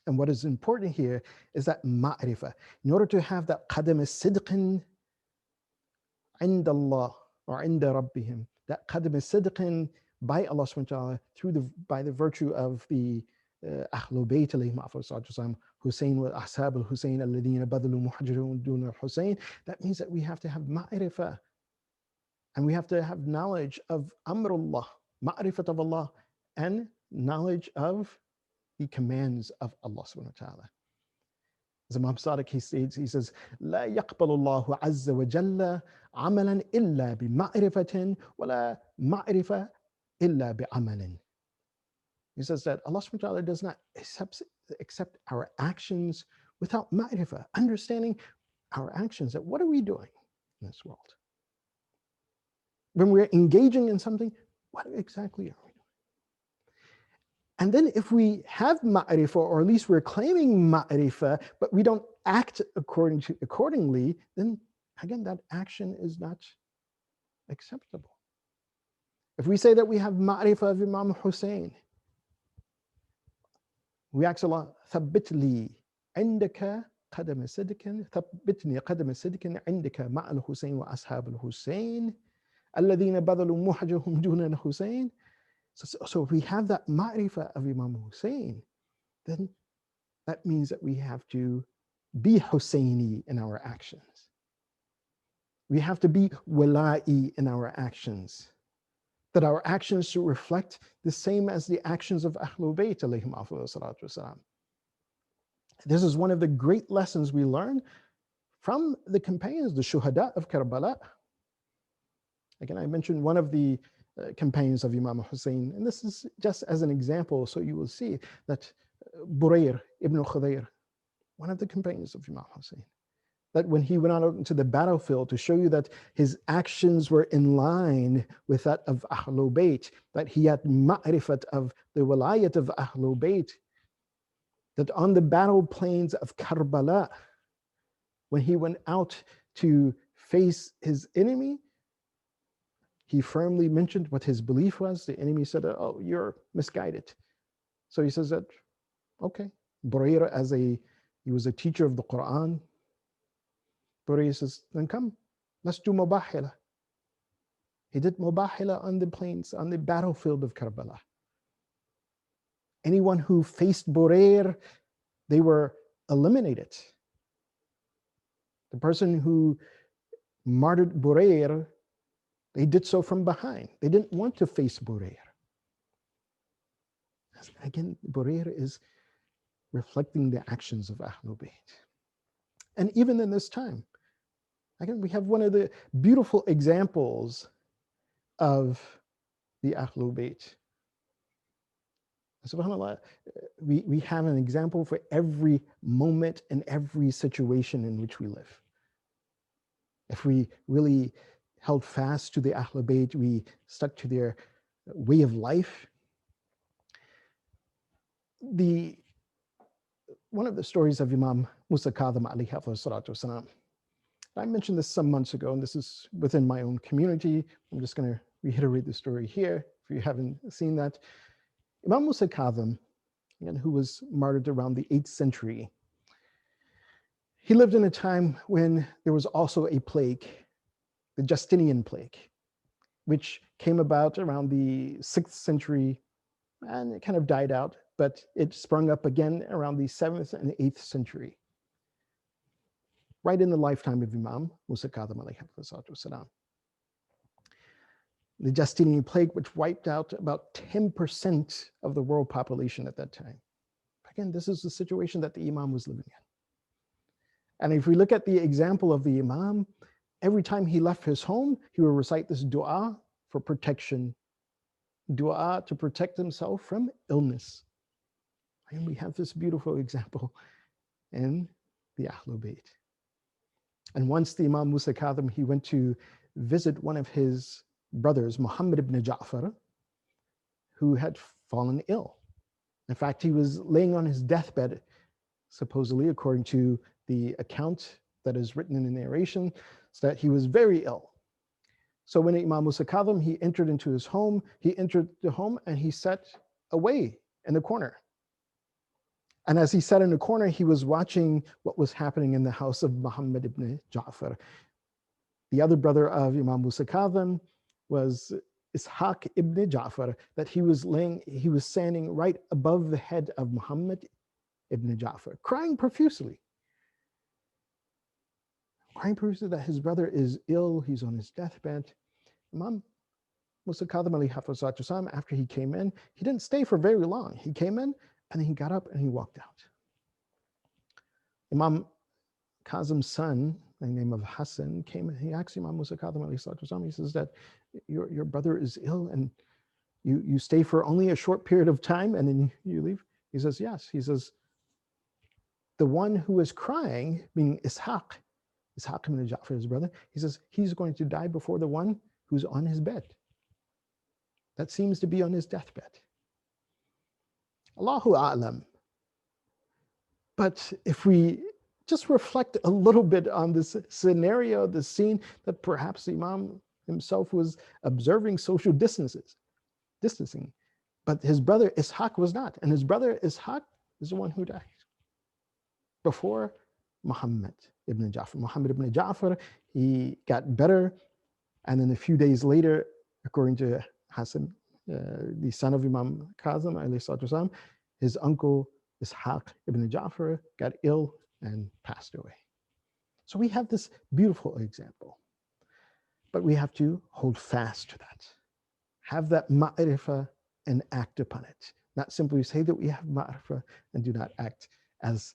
and what is important here is that ma'rifah. In order to have that qadam as-sidqin عند Allah or عند ربهم, that qadam as-sidqin by Allah subhanahu wa ta'ala by the virtue of the Ahlul Bayt alayhim salatu wasalam, Hussein wa ashab al-Hussein alladhina badalu muhajirun dun al-Hussein. That means that we have to have ma'rifah. And we have to have knowledge of amrullah, ma'rifat of Allah, and knowledge of the commands of Allah subhanahu wa ta'ala. As Imam Sadiq, he states, he says, لا يقبل الله عز وجل عملا إلا بمعرفة ولا معرفة إلا بعمل. He says that Allah subhanahu wa ta'ala does not accept our actions without ma'rifah, understanding our actions, that what are we doing in this world? When we're engaging in something, what exactly are we doing? And then if we have ma'rifah, or at least we're claiming ma'rifah, but we don't act accordingly, then again, that action is not acceptable. If we say that we have ma'rifah of Imam Hussein, we ask Allah, ثبت لي عندك قدم صدق ثبتني قدم صدق عندك مع الحسين وأصحاب الحسين الذين بذلوا محجهم دون الحسين. So if we have that ma'rifah of Imam Hussein, then that means that we have to be Husseini in our actions. We have to be wala'i in our actions. That our actions should reflect the same as the actions of Ahlul Bayt alayhim salatu wasalam. This is one of the great lessons we learn from the companions, the shuhada of Karbala. Again, I mentioned one of the companions of Imam Hussein, and this is just as an example, so you will see that Burayr ibn Khudayr, one of the companions of Imam Hussein, that when he went out into the battlefield to show you that his actions were in line with that of Ahlul Bayt, that he had ma'rifat of the walayat of Ahlul Bayt, that on the battle plains of Karbala, when he went out to face his enemy, he firmly mentioned what his belief was. The enemy said, oh, you're misguided. So he says that, okay. Burayra, he was a teacher of the Quran. Burayra says, then come, let's do mubahila. He did mubahila on the plains, on the battlefield of Karbala. Anyone who faced Burayra, they were eliminated. The person who martyred Burayra, they did so from behind. They didn't want to face Burayra. Again, Burayra is reflecting the actions of Ahlul Bayt. And even in this time, again, we have one of the beautiful examples of the Ahlul Bayt. SubhanAllah, we have an example for every moment and every situation in which we live. if we really held fast to the Ahlul Bayt, we stuck to their way of life. One of the stories of Imam Musa Kadhim alayhi salatu wasalam, I mentioned this some months ago, and this is within my own community. I'm just going to reiterate the story here if you haven't seen that. Imam Musa Kadhim, who was martyred around the 8th century, he lived in a time when there was also a plague, the Justinian plague, which came about around the 6th century, and it kind of died out, but it sprung up again around the 7th and 8th century, right in the lifetime of Imam Musa Kadhim alayhi salatu. The Justinian plague, which wiped out about 10% of the world population at that time. Again, this is the situation that the Imam was living in. And if we look at the example of the Imam, every time he left his home, he would recite this dua for protection, dua to protect himself from illness. And we have this beautiful example in the Ahlul Bayt. And once the Imam Musa Kadhim, he went to visit one of his brothers, Muhammad ibn Jafar, who had fallen ill. In fact, he was laying on his deathbed, supposedly, according to the account that is written in the narration, so that he was very ill. So when Imam Musa Kadhim, he entered into his home, he entered the home and he sat away in the corner. And as he sat in the corner, he was watching what was happening in the house of Muhammad ibn Jafar. The other brother of Imam Musa Kadhim was Ishaq ibn Jafar, that he was standing right above the head of Muhammad ibn Jafar, crying profusely that his brother is ill, he's on his deathbed. Imam Musa Kadhim alayhi salatu, after he came in, he didn't stay for very long. He came in and he got up and he walked out. Imam Kazim's son, by the name of Hassan, came and he asked Imam Musa Kadhim alayhi salatu, he says that your brother is ill and you stay for only a short period of time and then you leave? He says, yes. He says, the one who is crying, meaning Ishaq ibn Ja'far, his brother, he says, he's going to die before the one who's on his bed. That seems to be on his deathbed. Allahu A'lam. But if we just reflect a little bit on this scenario, the scene, that perhaps the Imam himself was observing social distancing, but his brother Ishaq was not. And his brother Ishaq is the one who died before Muhammad ibn Ja'far. Muhammad ibn Ja'far, he got better. And then a few days later, according to Hassan, the son of Imam Kazim, his uncle Ishaq ibn Ja'far got ill and passed away. So we have this beautiful example, but we have to hold fast to that. Have that ma'rifah and act upon it. Not simply say that we have ma'rifah and do not act as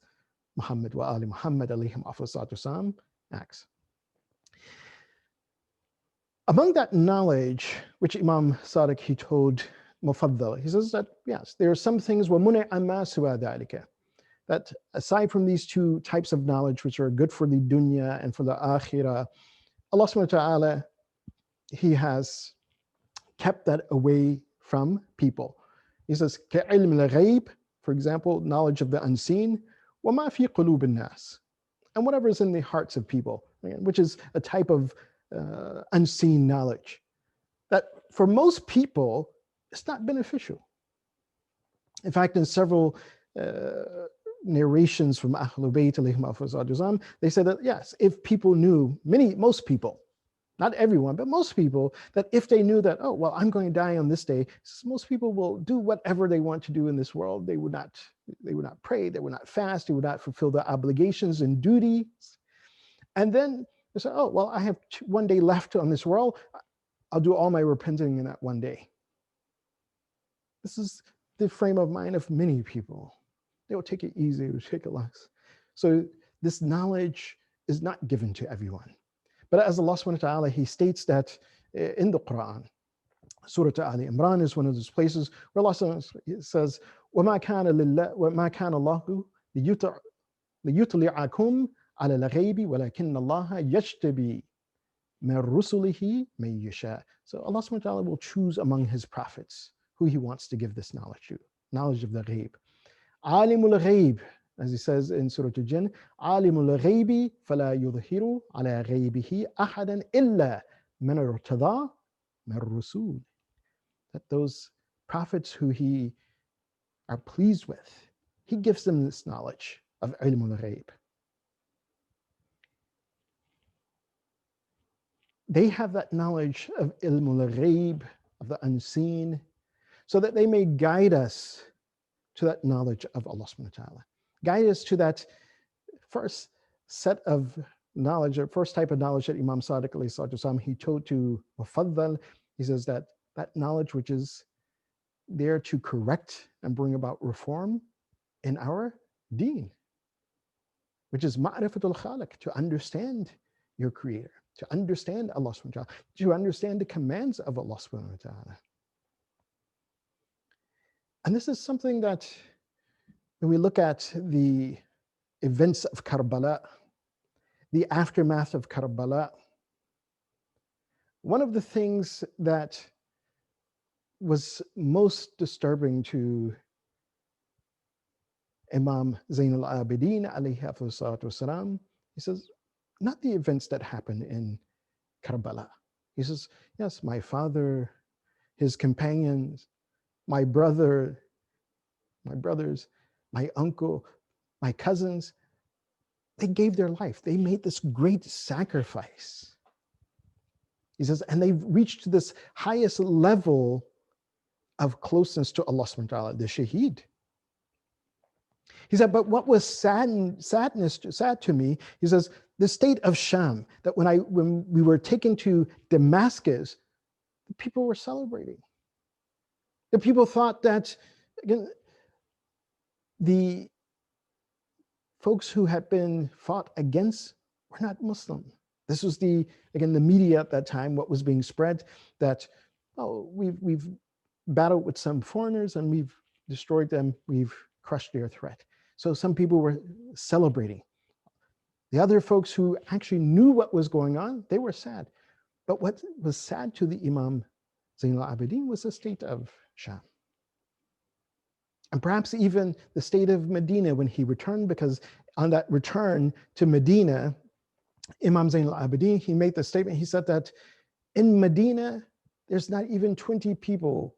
Muhammad wa ali Muhammad alayhim afsatu acts. Among that knowledge, which Imam Sadiq, he told Mufaddal, he says that, yes, there are some things, that aside from these two types of knowledge, which are good for the dunya and for the akhirah, Allah subhanahu wa ta'ala, he has kept that away from people. He says, كَعِلْمِ الْغَيْبِ, for example, knowledge of the unseen, وَمَا فِي قُلُوبِ النَّاسِ, and whatever is in the hearts of people, which is a type of unseen knowledge that for most people it's not beneficial. In fact, in several narrations from Ahlul Bayt alayhim, they say that yes, if people knew, most people, not everyone, but most people, that if they knew that, oh well, I'm going to die on this day, most people will do whatever they want to do in this world. They would not pray, they would not fast, they would not fulfill their obligations and duties, and then they say, oh, well, I have one day left on this world. I'll do all my repenting in that one day. This is the frame of mind of many people. They will take it easy, they will take it less. So this knowledge is not given to everyone. But as Allah subhanahu wa ta'ala, he states that in the Quran, Surah Ali Imran is one of those places where Allah says, وَمَا كَانَ اللَّهُ لِيُطْلِعَكُمْ على الغيب ولكن الله يجتبي مِنْ رُسُلِهِ مَنْ يَشَاءُ. So Allah subhanahu wa ta'ala will choose among his prophets who he wants to give this knowledge to, knowledge of the ghaib. عَالِمُ الْغَيْبِ, as he says in Surah Al-Jinn, عَالِمُ الْغَيْبِ فَلَا يُظْهِرُ عَلَى غَيْبِهِ أَحَدًا إِلَّا مَنْ ارْتَضَى مِنْ الرُّسُولِ. That those prophets who he are pleased with, he gives them this knowledge of ilm al-ghaib. They have that knowledge of ilm al-ghaib, of the unseen, so that they may guide us to that knowledge of Allah subhanahu wa ta'ala. Guide us to that first set of knowledge, or first type of knowledge that Imam Sadiq alayhi salatu wasalam, he told to Mufaddal. He says that knowledge which is there to correct and bring about reform in our deen, which is ma'rifatul khaliq, to understand your creator, to understand Allah subhanahu wa ta'ala, to understand the commands of Allah subhanahu wa ta'ala. And this is something that when we look at the events of Karbala, the aftermath of Karbala, one of the things that was most disturbing to Imam Zain al-Abidin alayhi salatu wasalam, he says, not the events that happened in Karbala. He says, yes, my father, his companions, my brothers, my uncle, my cousins, they gave their life. They made this great sacrifice. He says, and they've reached this highest level of closeness to Allah subhanahu wa ta'ala, the shaheed. He said, but what was sad to me, he says, the state of Sham, that when we were taken to Damascus, the people were celebrating. The people thought that, again, the folks who had been fought against were not Muslim. This was the media at that time, what was being spread, that, oh, we've battled with some foreigners and we've destroyed them, we've crushed their threat. So some people were celebrating. The other folks who actually knew what was going on, they were sad. But what was sad to the Imam Zain al-Abidin was the state of Sham. And perhaps even the state of Medina when he returned, because on that return to Medina, Imam Zain al-Abidin, he made the statement, he said that in Medina, there's not even 20 people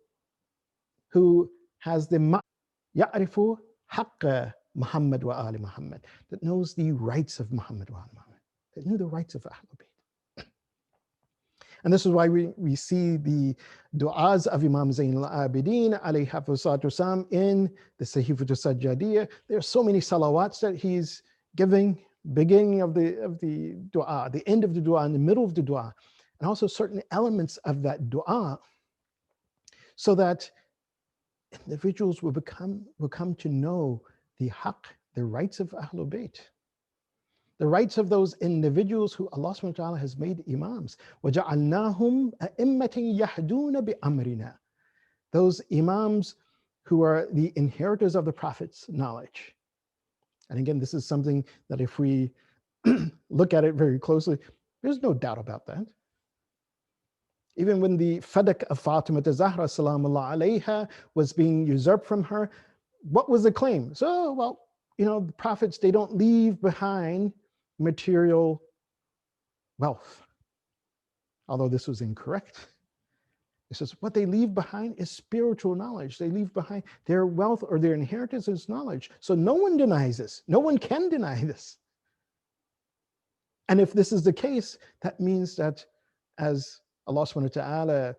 who has the ya'rifu haqqa Muhammad wa ali Muhammad, that knows the rights of Muhammad wa ali Muhammad, that knew the rights of Ahlul Bayt. And this is why we see the du'as of Imam Zain al-Abidin alayhi salatu wasalam in the Sahifatul Sajjadiyah. There are so many salawats that he's giving, beginning of the dua, the end of the dua, in the middle of the dua, and also certain elements of that dua, so that individuals will come to know the haqq, the rights of Ahlul Bayt, the rights of those individuals who Allah subhanahu wa ta'ala has made imams. وَجَعَلْنَاهُمْ أَئِمَّةً يَهْدُونَ بِأَمْرِنَا. Those imams who are the inheritors of the Prophet's knowledge. And again, this is something that if we look at it very closely, there's no doubt about that. Even when the fadak of Fatima Zahra salamullah alayha was being usurped from her, what was the claim? So, well, the prophets, they don't leave behind material wealth. Although this was incorrect. It says what they leave behind is spiritual knowledge. They leave behind their wealth, or their inheritance is knowledge. So no one denies this. No one can deny this. And if this is the case, that means that as Allah subhanahu wa ta'ala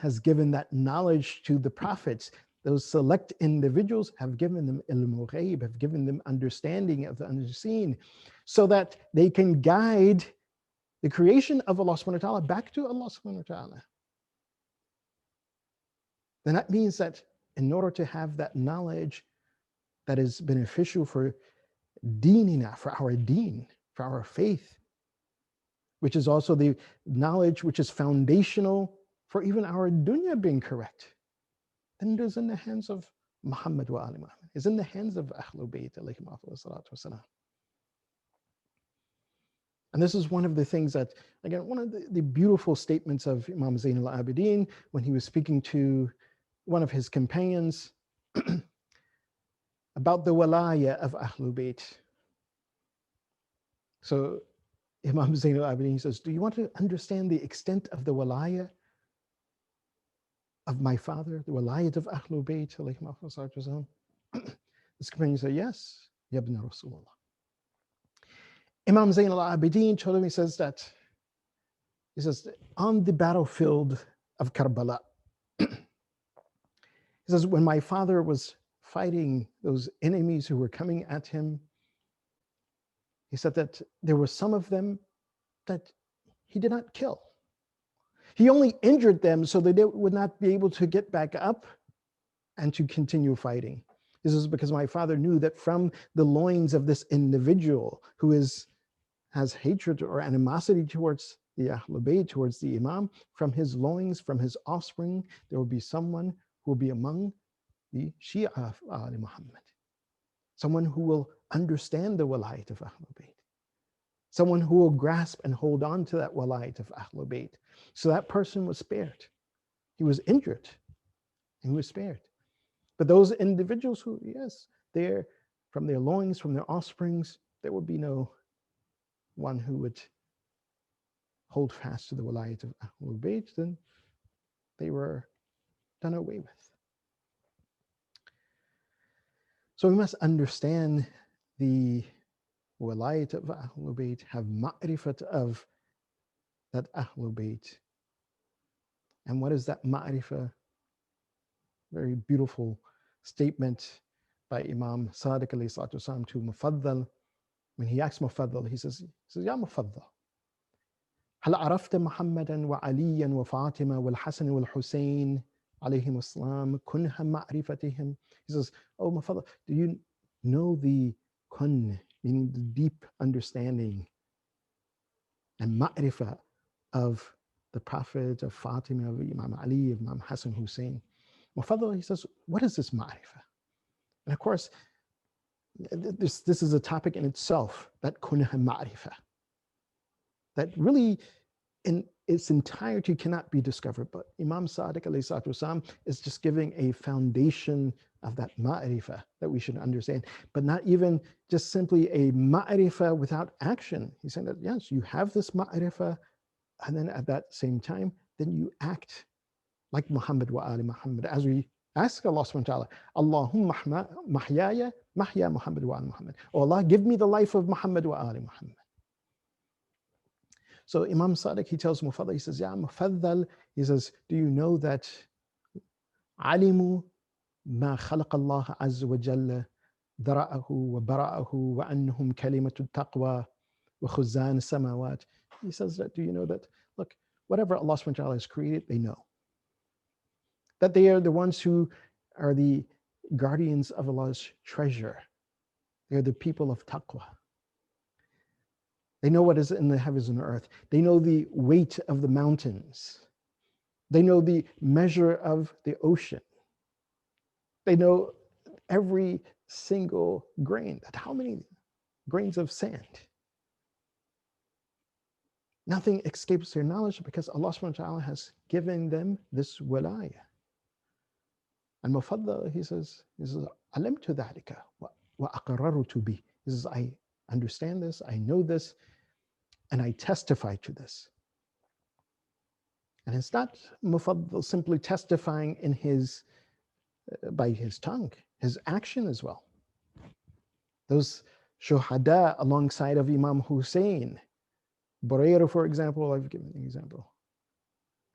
has given that knowledge to the prophets, those select individuals have given them ilm al-ghaib, have given them understanding of the unseen, so that they can guide the creation of Allah subhanahu wa ta'ala back to Allah subhanahu wa ta'ala. Then that means that in order to have that knowledge that is beneficial for deenina, for our deen, for our faith, which is also the knowledge which is foundational for even our dunya being correct, then it is in the hands of Muhammad wa ali Muhammad. It's in the hands of Ahlul Bayt alayhim salatu wasalam. And this is one of the things that, again, one of the beautiful statements of Imam Zayn al-Abidin when he was speaking to one of his companions about the walaya of Ahlul Bayt. So Imam Zayn al-Abidin says, do you want to understand the extent of the walaya of my father, the walayat of Ahlul Bayt? This companion said, yes, Yabna Rasulullah. Imam Zayn al-Abidin told him, he says, on the battlefield of Karbala, he says, when my father was fighting those enemies who were coming at him, he said that there were some of them that he did not kill. He only injured them so that they would not be able to get back up and to continue fighting. This is because my father knew that from the loins of this individual who has hatred or animosity towards the Ahlul Bayt, towards the Imam, from his loins, from his offspring, there will be someone who will be among the Shia of Ali Muhammad. Someone who will understand the walayat of Ahlul Bayt. Someone who will grasp and hold on to that walayat of Ahlul Bayt. So that person was spared. He was injured and he was spared. But those individuals who, yes, they're from their loins, from their offsprings, there would be no one who would hold fast to the walayat of Ahlul Bayt, then they were done away with. So we must understand the walayat of Ahlul Bayt, have ma'rifat of that Ahlul Bayt. And what is that ma'rifah? Very beautiful statement by Imam Sadiq alayhi salatu wasalam to Mufaddal. When he asks Mufaddal, he says, Ya Mufaddal, هل عرفت محمدا وعليا وفاطمة والحسن والحسين عليهم السلام كنه معرفتهم? He says, oh Mufaddal, do you know the kun, meaning the deep understanding and ma'rifah of the Prophet, of Fatima, of Imam Ali, of Imam Hassan Hussein? Mufaddal, he says, what is this ma'rifah? And of course, this is a topic in itself, that kunha ma'rifah, that really in its entirety cannot be discovered. But Imam Sadiq alayhi salatu wasalam is just giving a foundation of that ma'rifah that we should understand, but not even just simply a ma'rifah without action. He's saying that, yes, you have this ma'rifah, and then at that same time, then you act like Muhammad wa ali Muhammad, as we ask Allah subhanahu wa ta'ala, Allahumma mahyaya mahya Muhammad wa ali Muhammad. Oh Allah, give me the life of Muhammad wa ali Muhammad. So Imam Sadiq, he tells Mufaddal, he says, Ya Mufaddal, he says, do you know that alimu ma khalaqa Allah azza wa jalla dara'ahu wa bara'ahu wa annahum kalimatu taqwa wa khuzan samawat? He says that, do you know that, look, whatever Allah subhanahu wa ta'ala has created, they know. That they are the ones who are the guardians of Allah's treasure. They are the people of taqwa. They know what is in the heavens and the earth. They know the weight of the mountains. They know the measure of the ocean. They know every single grain. How many grains of sand? Nothing escapes their knowledge because Allah subhanahu wa ta'ala has given them this wilayah. And Mufaddal, he says, alimtu dhalika wa aqarrartu bih. He says, I understand this, I know this, and I testify to this. And it's not Mufaddal simply testifying in by his tongue, his action as well. Those shuhada alongside of Imam Hussein, Buraira, for example, I've given an example.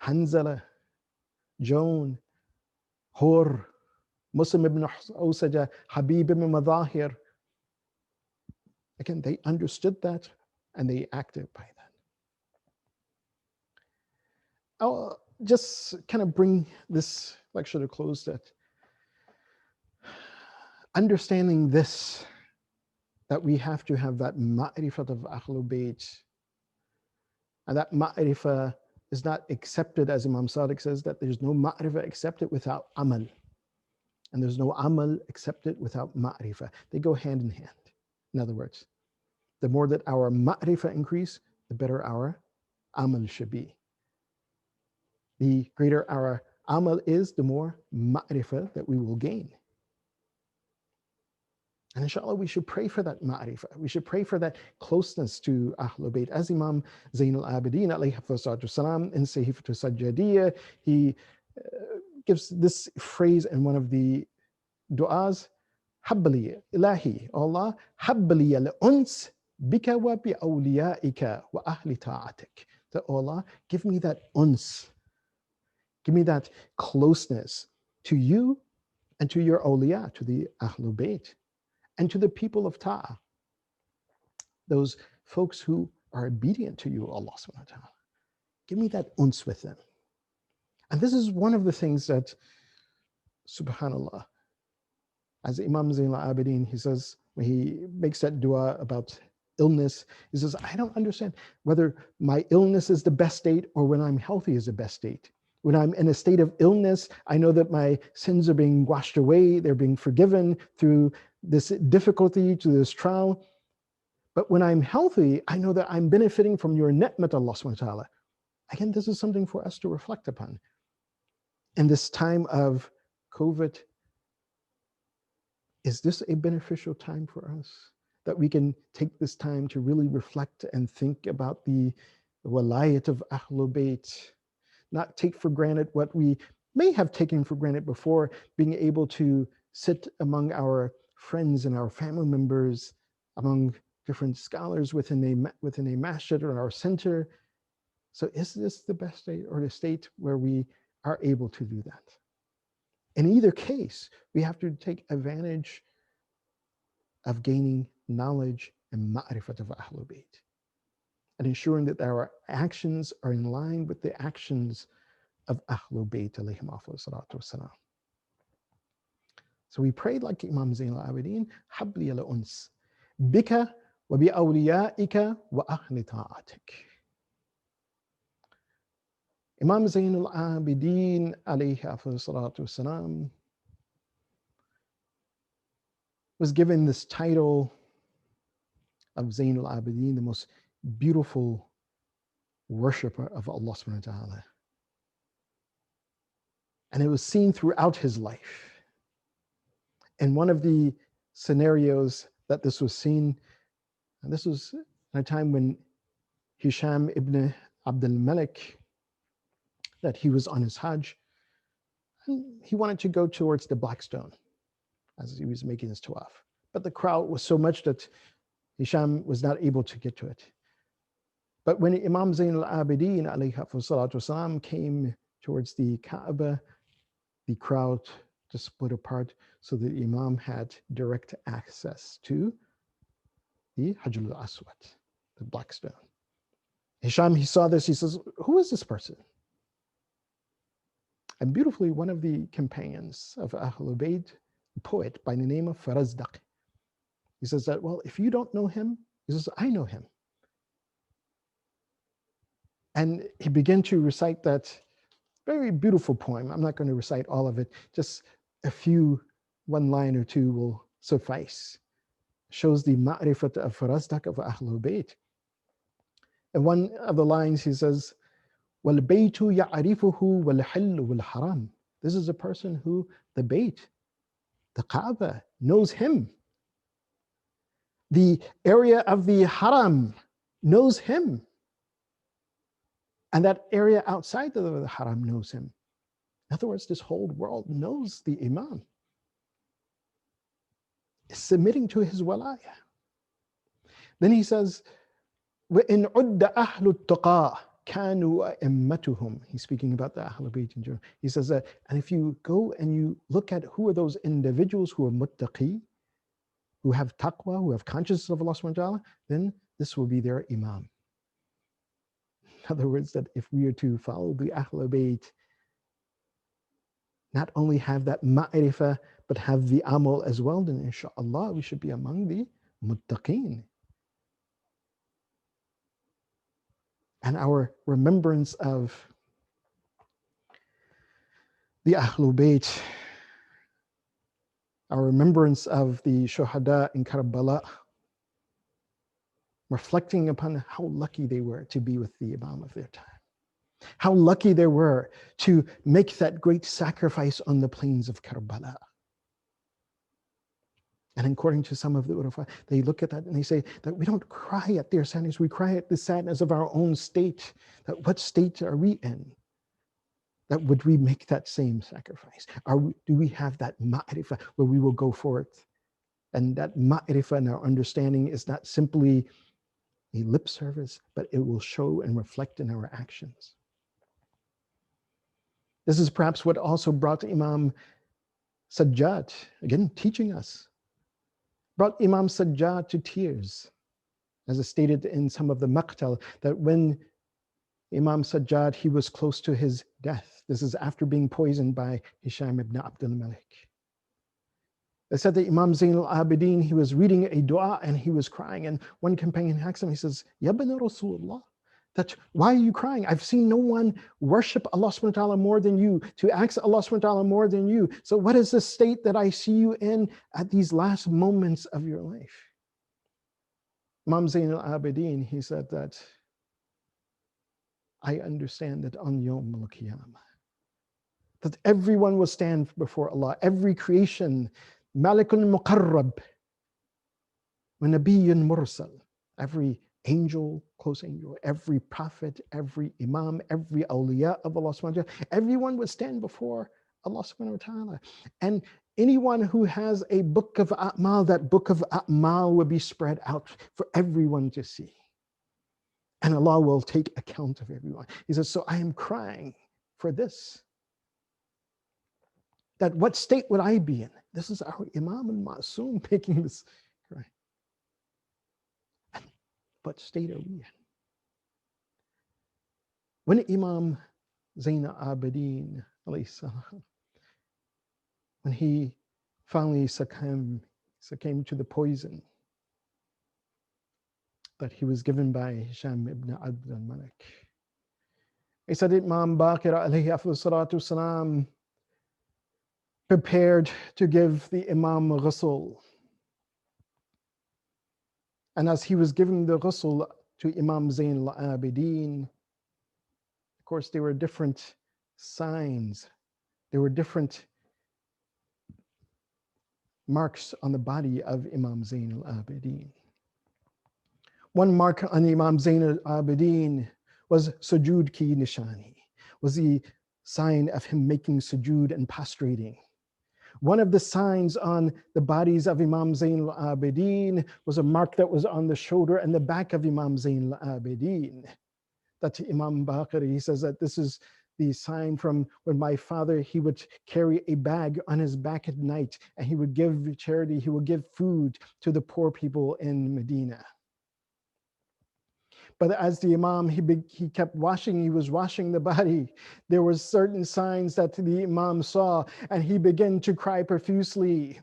Hanzala, Joan, Hur, Muslim ibn Awsaja, Habib ibn Madahir. Again, they understood that and they acted by that. I'll just kind of bring this lecture to a close, that understanding this, that we have to have that ma'rifat of Ahlul Bayt, and that ma'rifah is not accepted, as Imam Sadiq says, that there's no ma'rifah accepted without amal. And there's no amal accepted without ma'rifah. They go hand in hand. In other words, the more that our ma'rifah increase, the better our amal should be. The greater our amal is, the more ma'rifah that we will gain. And inshallah, we should pray for that ma'rifah. We should pray for that closeness to Ahlul Bayt. As Imam Zayn al-Abidin alayhi salam in Sahifatul Sajjadiyya, he gives this phrase in one of the du'as, Habbali ilahi, Allah, Habbali al-uns bika wa bi awliyaika wa ahli ta'atik. That Allah, give me that uns, give me that closeness to you and to your awliya, to the Ahlul Bayt, and to the people of Ta'ah, those folks who are obedient to you, Allah subhanahu wa ta'ala. Give me that uns with them. And this is one of the things that, subhanAllah, as Imam Zayn al-Abidin, he says, when he makes that dua about illness, he says, I don't understand whether my illness is the best state or when I'm healthy is the best state. When I'm in a state of illness, I know that my sins are being washed away, they're being forgiven through this difficulty, to this trial. But when I'm healthy, I know that I'm benefiting from your ni'mat, Allah subhanahu wa ta'ala. Again, this is something for us to reflect upon. In this time of COVID, is this a beneficial time for us? That we can take this time to really reflect and think about the walayat of Ahlul Bayt, not take for granted what we may have taken for granted before, being able to sit among our friends and our family members, among different scholars within a masjid or our center. So is this the best state or the state where we are able to do that? In either case, we have to take advantage of gaining knowledge and ma'rifat of Ahlul Bayt, and ensuring that our actions are in line with the actions of Ahlul Bayt alayhim afdal salatu wassalam. So we prayed like Imam Zayn al-Abidin, Habli al-uns, bika wa bi awliyaika wa ahli ta'atik. Imam Zayn al-Abidin alayhi afdal salatu wassalam was given this title of Zayn al-Abidin, the most beautiful worshipper of Allah subhanahu wa ta'ala. And it was seen throughout his life. And one of the scenarios that this was seen, and this was in a time when Hisham ibn Abdul Malik, that he was on his Hajj, and he wanted to go towards the Black Stone as he was making his tawaf. But the crowd was so much that Hisham was not able to get to it. But when Imam Zayn al-Abidin alayhi salatu wasalam came towards the Kaaba, the crowd just split apart so that Imam had direct access to the Hajjul Aswad, the Black Stone. Hisham, he saw this, he says, who is this person? And beautifully, one of the companions of Ahlul Bayt, a poet by the name of Farazdaq, he says that, well, if you don't know him, he says, I know him. And he began to recite that very beautiful poem. I'm not going to recite all of it, just a few, one line or two will suffice. Shows the ma'rifat of Farazdaq of Ahlul Bayt. And one of the lines he says, وَالْبَيْتُ يَعْرِفُهُ وَالْحِلُّ وَالْحَرَامُ. This is a person who, the Bayt, the Kaaba, knows him. The area of the Haram knows him. And that area outside of the Haram knows him. In other words, this whole world knows the Imam. Is submitting to his walaya. Then he says, وَإِنْ عُدَّ أَهْلُ التَّقَىٰ كَانُوا أَئِمَّتُهُم. He's speaking about the Ahlul Bayt in general. He says that, and if you go and you look at who are those individuals who are muttaqi, who have taqwa, who have consciousness of Allah subhanahu wa ta'ala, then this will be their Imam. In other words, that if we are to follow the Ahlul Bayt, not only have that ma'rifah, but have the amal as well, then inshallah we should be among the muttaqeen. And our remembrance of the Ahlul Bayt, our remembrance of the Shuhada in Karbala, reflecting upon how lucky they were to be with the Imam of their time. How lucky they were to make that great sacrifice on the plains of Karbala. And according to some of the Urafa, they look at that and they say that we don't cry at their sadness, we cry at the sadness of our own state. That what state are we in? That would we make that same sacrifice? Do we have that ma'rifah where we will go forth? And that ma'rifah and our understanding is not simply a lip service, but it will show and reflect in our actions. This is perhaps what also brought Imam Sajjad, again, teaching us, brought Imam Sajjad to tears, as is stated in some of the maqtal, that when Imam Sajjad, he was close to his death. This is after being poisoned by Hisham ibn Abdul Malik. They said that Imam Zain al-Abidin, he was reading a dua and he was crying. And one companion asked him, he says, Ya bani Rasulullah, that why are you crying? I've seen no one worship Allah subhanahu wa ta'ala more than you, to ask Allah subhanahu wa ta'ala more than you. So what is the state that I see you in at these last moments of your life? Imam Zain al-Abidin, he said that, I understand that on Yawm al-Qiyamah, that everyone will stand before Allah, every creation, Malikun Muqarrab, wa Nabiyyun Mursal, every angel, close angel, every prophet, every imam, every awliya of Allah subhanahu wa ta'ala, everyone would stand before Allah subhanahu wa ta'ala. And anyone who has a book of A'mal, that book of A'mal will be spread out for everyone to see. And Allah will take account of everyone. He says, so I am crying for this. That what state would I be in? This is our Imam al-Ma'soom making this cry. And what state are we in? When Imam Zain al-Abidin, when he finally succumbed to the poison that he was given by Hisham ibn Abdul Malik, he said Imam Baqir alayhi salatu wasalam prepared to give the Imam ghusl. And as he was giving the ghusl to Imam Zain al-Abidin, of course, there were different signs. There were different marks on the body of Imam Zain al-Abidin. One mark on Imam Zain al-Abidin was sujood ki nishani, was the sign of him making sujood and prostrating. One of the signs on the bodies of Imam Zain al-Abidin was a mark that was on the shoulder and the back of Imam Zain al-Abidin. That Imam Baqir, he says that this is the sign from when my father, he would carry a bag on his back at night and he would give charity, he would give food to the poor people in Medina. But as the Imam, he kept washing, he was washing the body, there were certain signs that the Imam saw and he began to cry profusely.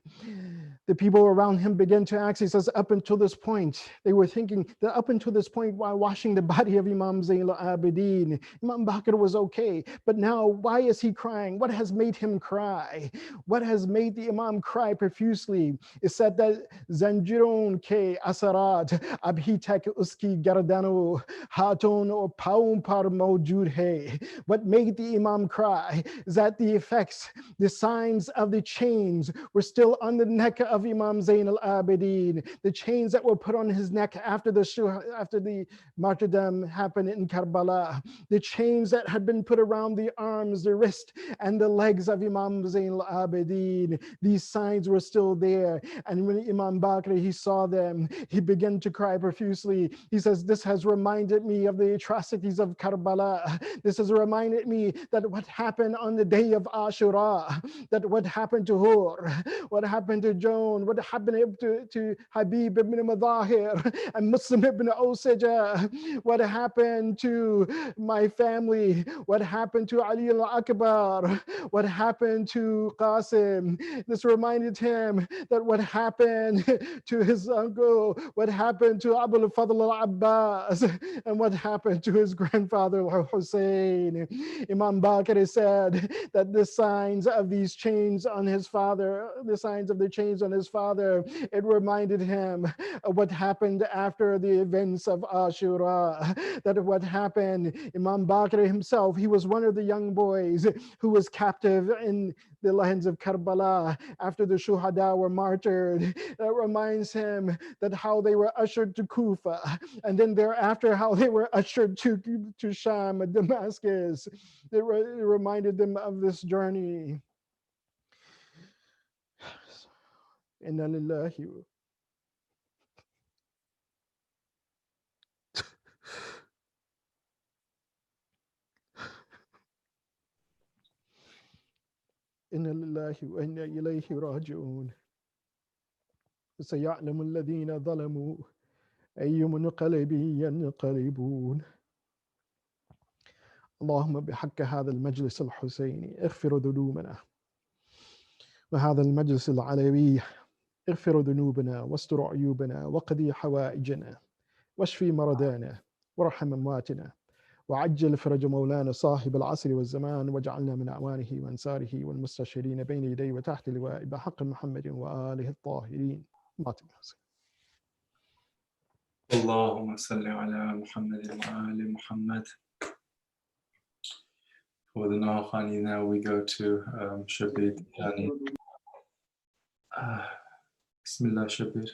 The people around him began to ask, he says, up until this point, they were thinking that up until this point, while washing the body of Imam Zain al-Abidin, Imam Baqir was okay. But now, why is he crying? What has made him cry? What has made the Imam cry profusely? It said that Zanjirun ke asarat abhi tak uski gardano haton or paun par mawjood hai. What made the Imam cry is that the effects, the signs of the chains were still on the neck of Imam Zain al-Abidin, the chains that were put on his neck after the martyrdom happened in Karbala, the chains that had been put around the arms, the wrist, and the legs of Imam Zain al-Abidin, these signs were still there. And when Imam Baqir, he saw them, he began to cry profusely. He says, this has reminded me of the atrocities of Karbala. This has reminded me that what happened on the day of Ashura, that what happened to Hur, what happened to Joan, what happened to Habib ibn Madahir and Muslim ibn Osija, what happened to my family, what happened to Ali al-Akbar, what happened to Qasim. This reminded him that what happened to his uncle, what happened to Abu al-Fadl al-Abbas, and what happened to his grandfather Hussein. Imam Baqir said that the signs of these chains on his father, the signs of the chains on his father, it reminded him of what happened after the events of Ashura. That what happened, Imam Bakr himself, he was one of the young boys who was captive in the lands of Karbala after the Shuhada were martyred. That reminds him that how they were ushered to Kufa, and then thereafter how they were ushered to Sham, Damascus. It reminded them of this journey. Inna lillahi Inna lillahi wa inna ilayhi raji'un. سيعلم الذين ظلموا أي منقلب ينقلبون. اللهم بحق هذا المجلس الحسيني اغفر ذنوبنا، وهذا المجلس العلوي اغفر ذنوبنا واستر عيوبنا وقضي حوائجنا واشفي مرضانا وارحم امواتنا وعجل فرج مولانا صاحب العصر والزمان، واجعلنا من أعوانه وأنصاره والمستشهدين بين يديه وتحت لواء بحق محمد وآله الطاهرين. اللهم صل على محمد وآل محمد. For the Nawkhani, now we go to Shabir Thani. Bismillah, Shabir.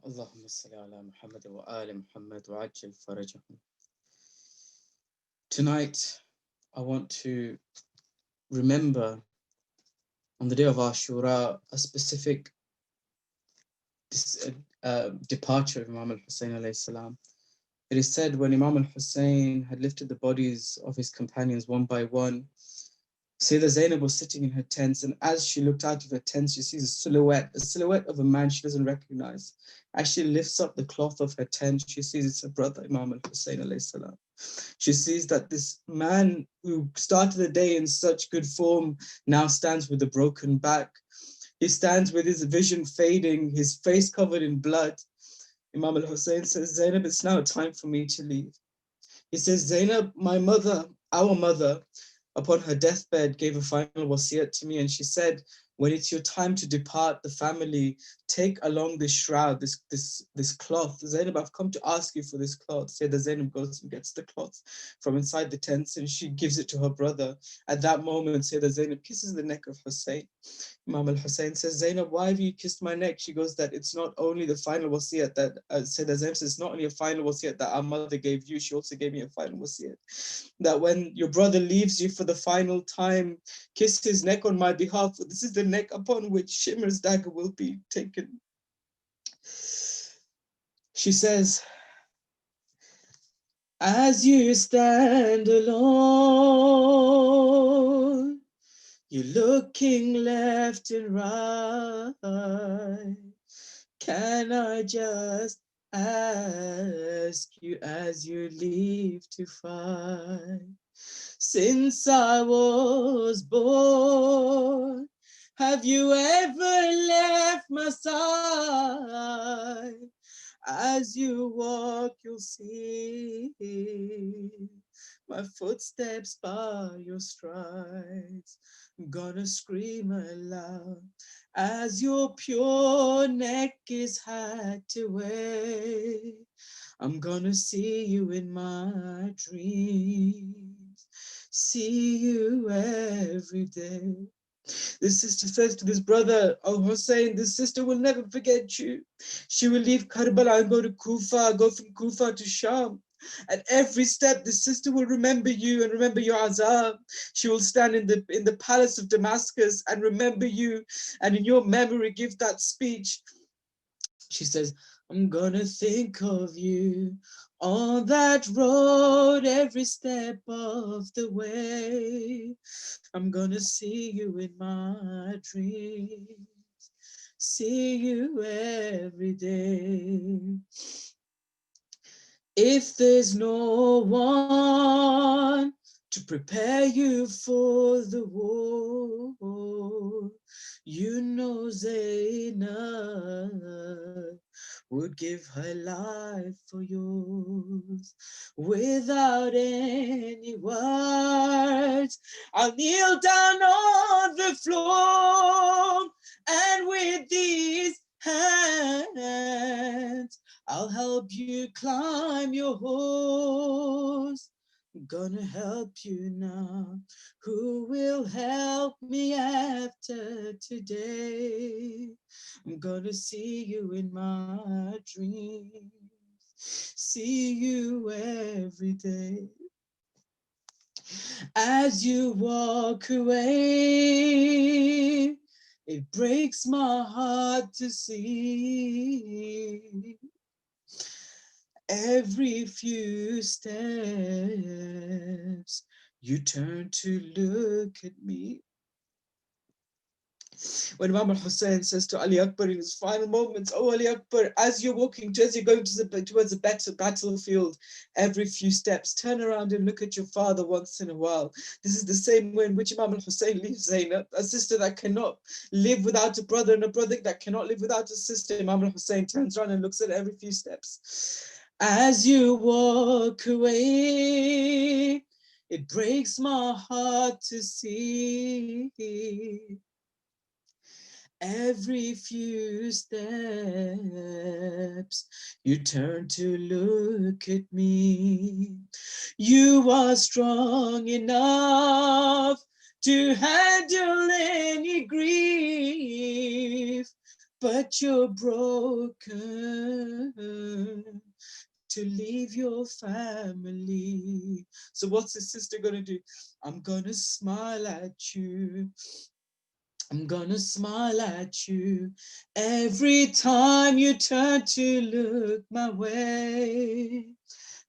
اللهم صل على محمد وآل محمد وعجل فرجهم. Tonight, I want to remember on the day of Ashura a specific departure of Imam al-Hussein alayhi salam. It is said when Imam al-Hussein had lifted the bodies of his companions one by one, Sayyidah Zainab was sitting in her tents, and as she looked out of her tent, she sees a silhouette of a man she doesn't recognize. As she lifts up the cloth of her tent, she sees it's her brother, Imam al-Hussein alayhi salam. She sees that this man who started the day in such good form now stands with a broken back. He stands with his vision fading, his face covered in blood. Imam al-Hussein says, Zainab, it's now time for me to leave. He says, Zainab, my mother, our mother, upon her deathbed, gave a final wasiyat to me, and she said, when it's your time to depart the family, take along this shroud, this cloth. Zainab, I've come to ask you for this cloth. Sayyidah Zainab goes and gets the cloth from inside the tents, and she gives it to her brother. At that moment, Sayyidah Zainab kisses the neck of Hussein. Imam al-Hussein says, Zainab, why have you kissed my neck? She goes, that it's not only the final wasiyat that, Sayyidah Zainab says, it's not only a final wasiyat that our mother gave you, she also gave me a final wasiyat. That when your brother leaves you for the final time, kiss his neck on my behalf, for this is the neck upon which Shimr's dagger will be taken. She says, as you stand alone, you're looking left and right. Can I just ask you as you leave to fight? Since I was born, have you ever left my side? As you walk, you'll see my footsteps by your strides. I'm gonna scream aloud as your pure neck is hacked away. I'm gonna see you in my dreams, see you every day. This sister says to this brother, oh Hussein, this sister will never forget you. She will leave Karbala and go to Kufa, go from Kufa to Sham. At every step, this sister will remember you and remember your azab. She will stand in the palace of Damascus and remember you, and in your memory give that speech. She says, I'm gonna think of you on that road every step of the way. I'm gonna see you in my dreams, see you every day. If there's no one to prepare you for the war. You know Zainab would give her life for yours. Without any words, I'll kneel down on the floor, and with these hands, I'll help you climb your horse. I'm gonna help you now. Who will help me after today? I'm gonna see you in my dreams, see you every day. As you walk away, it breaks my heart to see every few steps you turn to look at me. When Imam al-Hussein says to Ali Akbar in his final moments, "Oh Ali Akbar, as you're walking, as you're going towards the battlefield, every few steps, turn around and look at your father once in a while." This is the same way in which Imam al-Hussein leaves Zainab, a sister that cannot live without a brother and a brother that cannot live without a sister. Imam al-Hussein turns around and looks at every few steps. As you walk away, it breaks my heart to see every few steps you turn to look at me. You are strong enough to handle any grief, but you're broken to leave your family. So what's his sister gonna do? I'm gonna smile at you. I'm gonna smile at you every time you turn to look my way.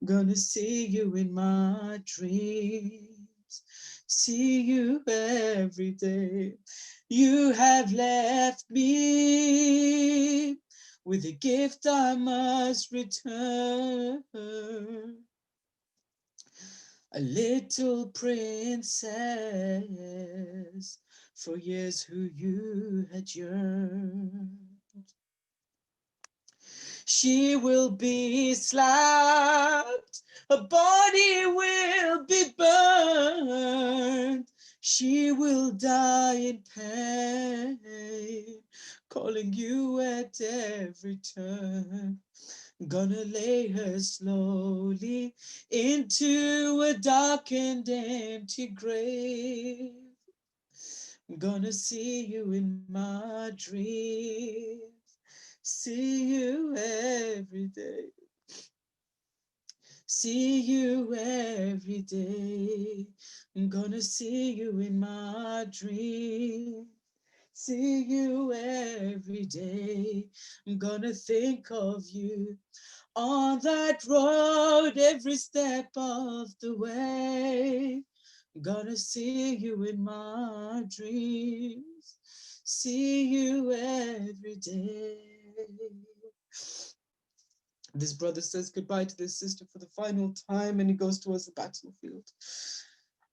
Gonna see you in my dreams, see you every day. You have left me with a gift I must return. A little princess, for years who you had yearned. She will be slapped, her body will be burned. She will die in pain, calling you at every turn. Gonna lay her slowly into a dark and empty grave. Gonna see you in my dreams, see you every day, see you every day. I'm gonna see you in my dreams, see you every day. I'm gonna think of you on that road every step of the way. I'm gonna see you in my dreams, see you every day. This brother says goodbye to this sister for the final time, and he goes towards the battlefield.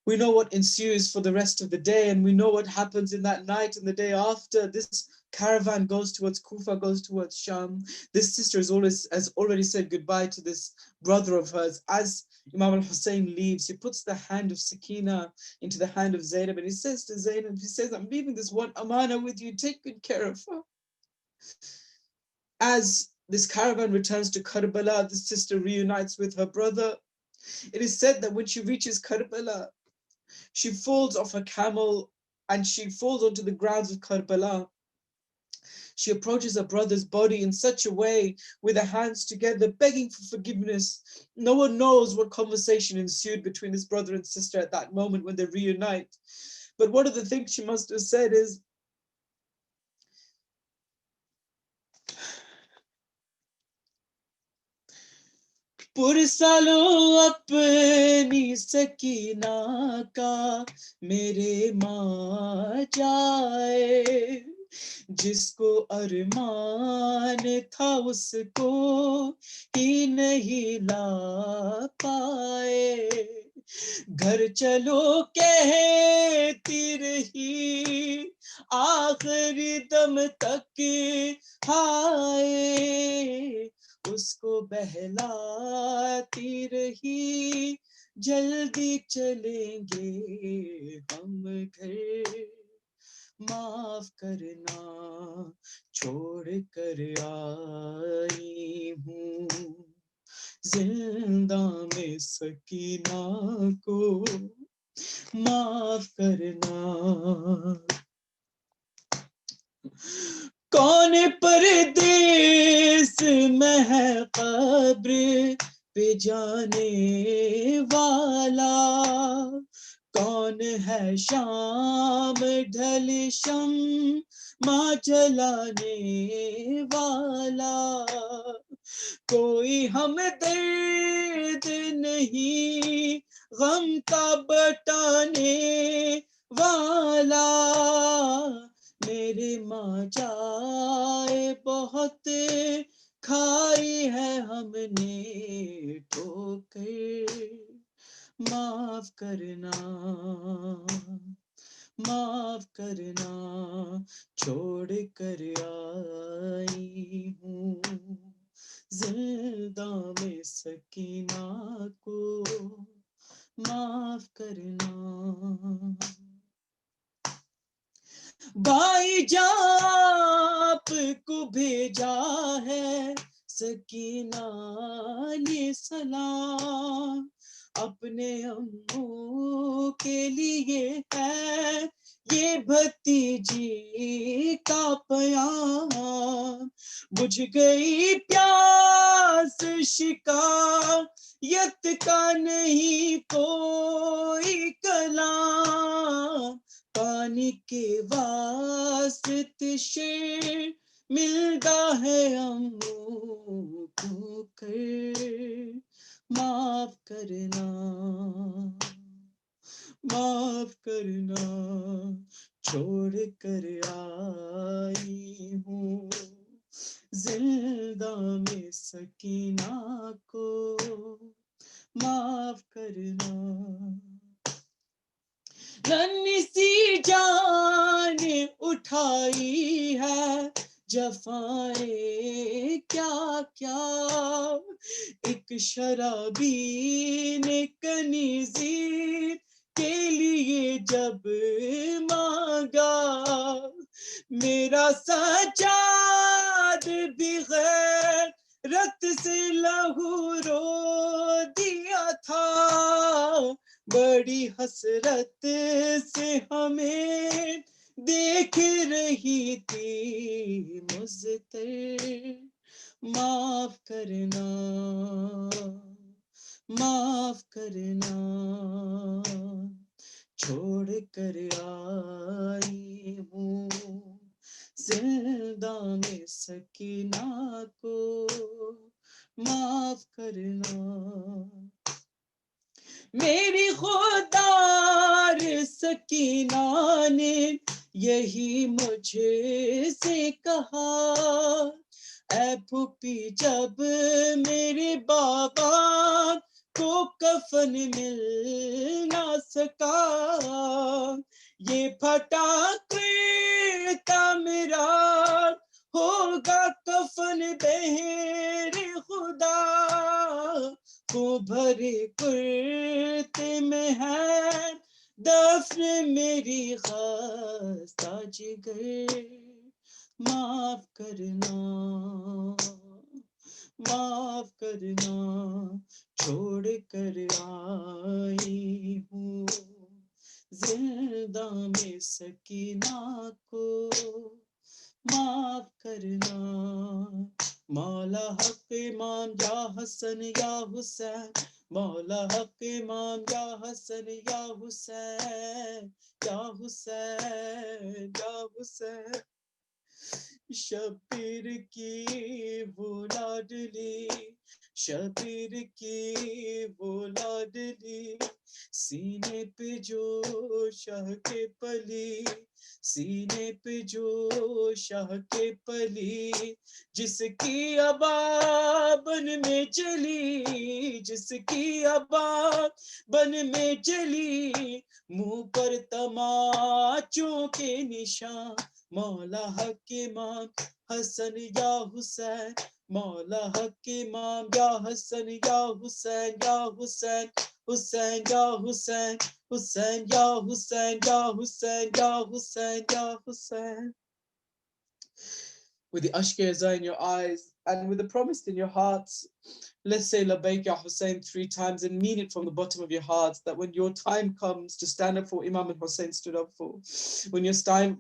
We know what ensues for the rest of the day, and we know what happens in that night and the day after. This caravan goes towards Kufa, goes towards Sham. This sister has already said goodbye to this brother of hers. As Imam al-Hussein leaves, he puts the hand of Sakina into the hand of Zainab, and he says to Zainab, he says, "I'm leaving this one amana with you, take good care of her." As this caravan returns to Karbala, the sister reunites with her brother. It is said that when she reaches Karbala, she falls off her camel and she falls onto the grounds of Karbala. She approaches her brother's body in such a way with her hands together, begging for forgiveness. No one knows what conversation ensued between this brother and sister at that moment when they reunite. But one of the things she must have said is, पुरसालो अपनी सकीना का मेरे माँ जाए, जिसको अरमान था उसको ही नहीं ला पाए, घर चलो कहती रही आखिरी दम तक हाय, उसको बहलाती रही जल्दी चलेंगे हम घर, माफ करना छोड़ कर आई हूँ जिंदा में सकीना को, माफ करना। कौन परदेस में है कब्र पे जाने वाला, कौन है शाम ढल शम्मा जलाने वाला, कोई हम दर्द नहीं गम का बटाने वाला, मेरे माँ जाए बहुत खाई है हमने ठोकर, माफ करना माफ करना छोड़ कर आई हूँ जिंदा में सकीना को, माफ करना। भाई जाप को भेजा है सकीना ने सलाम, अपने अम्मू के लिए है ये भतीजी का प्याम, बुझ गई प्यास शिकायत का नहीं कोई कलाम, पानी के वास्ते शेर मिलता है अम्मू को कर, माफ करना माफ करना छोड़ कर आई हूँ जिंदा में सकीना को, माफ करना। नन्ही सी जान उठाई है जफाएं क्या क्या, एक शराबी ने कनीज़ी के लिए जब मांगा, मेरा सजाद भी गैरत से लहू रो दिया था, बड़ी हसरत से हमें देख रही थी मुझतर, माफ करना माफ करना छोड़ कर आई हूँ जिंदा में सकीना को, माफ करना। मेरी खुदार सकीना ने यही मुझे से कहा, ऐ फूफी जब मेरे बाबा को कफन मिल ना सका, ये फटा कुर्ता मेरा होगा कफन बहरे खुदा, को भरे कुर्ते में है दफन मेरी खास्ता जिगर, माफ करना माफ करना छोड़ कर आई हूँ जिंदा में सकीना को, माफ करना। मौला हक इमाम या हसन या हुसैन, मौला हक इमाम या हसन या हुसैन, या हुसैन या हुसैन, शब्बीर की वो लाडली शबीर की वो लाडली सीने पे जो शाह के पली सीने पे जो शाह के पली जिसकी अबाबन में चली जिसकी अबाबन में चली मुंह पर तमाचों के निशान मौला हक इमाम हसन या हुसैन मौला हक इमाम या हसन या हुसैन या हुसैन हुसैन या हुसैन हुसैन या हुसैन या हुसैन या हुसैन या Hussain. With the ashkazah in your eyes and with the promise in your hearts, let's say Labbaik Ya Hussein 3 times and mean it from the bottom of your hearts, that when your time comes to stand up for Imam al-Hussein stood up for, when your time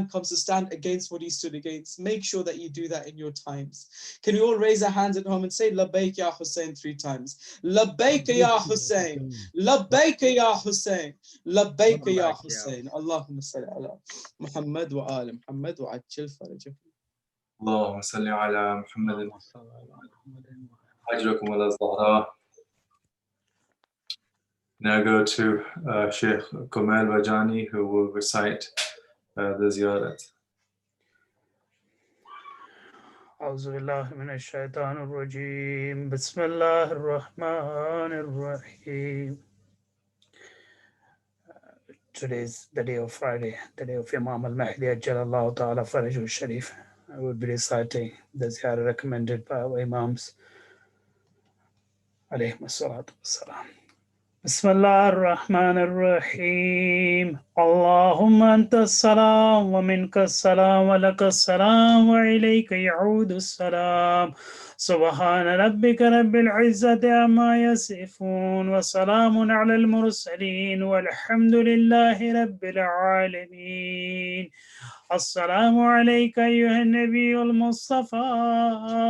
comes to stand against what he stood against, make sure that you do that in your times. Can we all raise our hands at home and say Labbaik Ya Hussein 3 times? Labbaik Ya Hussein, Labbaik Ya Hussein, Labbaik Ya Hussein. Allahumma salli ala Muhammad wa ala Muhammad wa ajil farajakum. اللهم صل على محمد أجركم على الزهراء. Now go to Shaykh Kumail Wajani, who will recite the ziyarat. أعوذ بالله من الشيطان الرجيم بسم الله الرحمن الرحيم. Today is the day of Friday, the day of Imam al-Mahdi Ajjalallahu Ta'ala Farajul Sharif. I will be reciting the ziyarah recommended by our Imams alayhim as-salatu was-salam. بسم الله الرحمن الرحيم. اللهم أنت السلام ومنك السلام ولك السلام وإليك يعود السلام. سبحان ربك رب العزة عما يصفون وسلام على المرسلين والحمد لله رب العالمين. السلام عليك أيها النبي المصطفى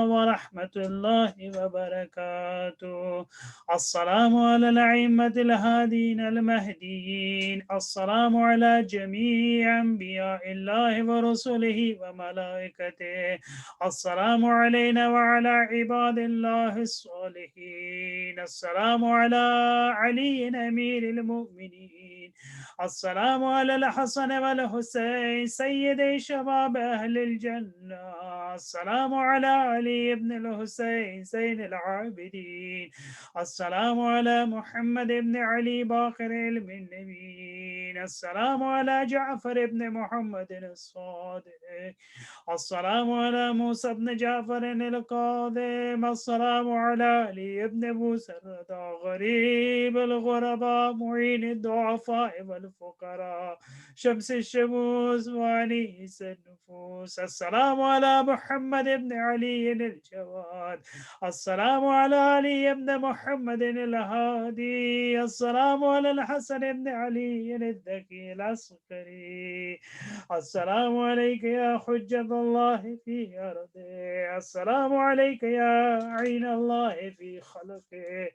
ورحمة الله وبركاته. السلام على الأئمة الهادين المهديين. السلام على جميع أنبياء الله ورسله وملائكته. السلام علينا وعلى عباد الله الصالحين. السلام على علي أمير المؤمنين. السلام على الحسن والحسين سيدي شباب أهل الجنة. السلام على علي بن الحسين زين العابدين. السلام على محمد بن علي باقر علم النبيين. السلام على جعفر بن محمد الصادق. السلام على موسى بن جعفر القاضم. السلام على علي بن موسى الرضا غريب الغرباء معين الضعفاء والفقراء شمس الشموس وانيس النفوس. السلام على محمد بن علي الجواد. السلام على علي بن محمد الهادي. السلام على الحسن بن علي الذكي العسكري. السلام عليك يا حجة الله في أرضه. السلام عليك يا عين الله في خلقه.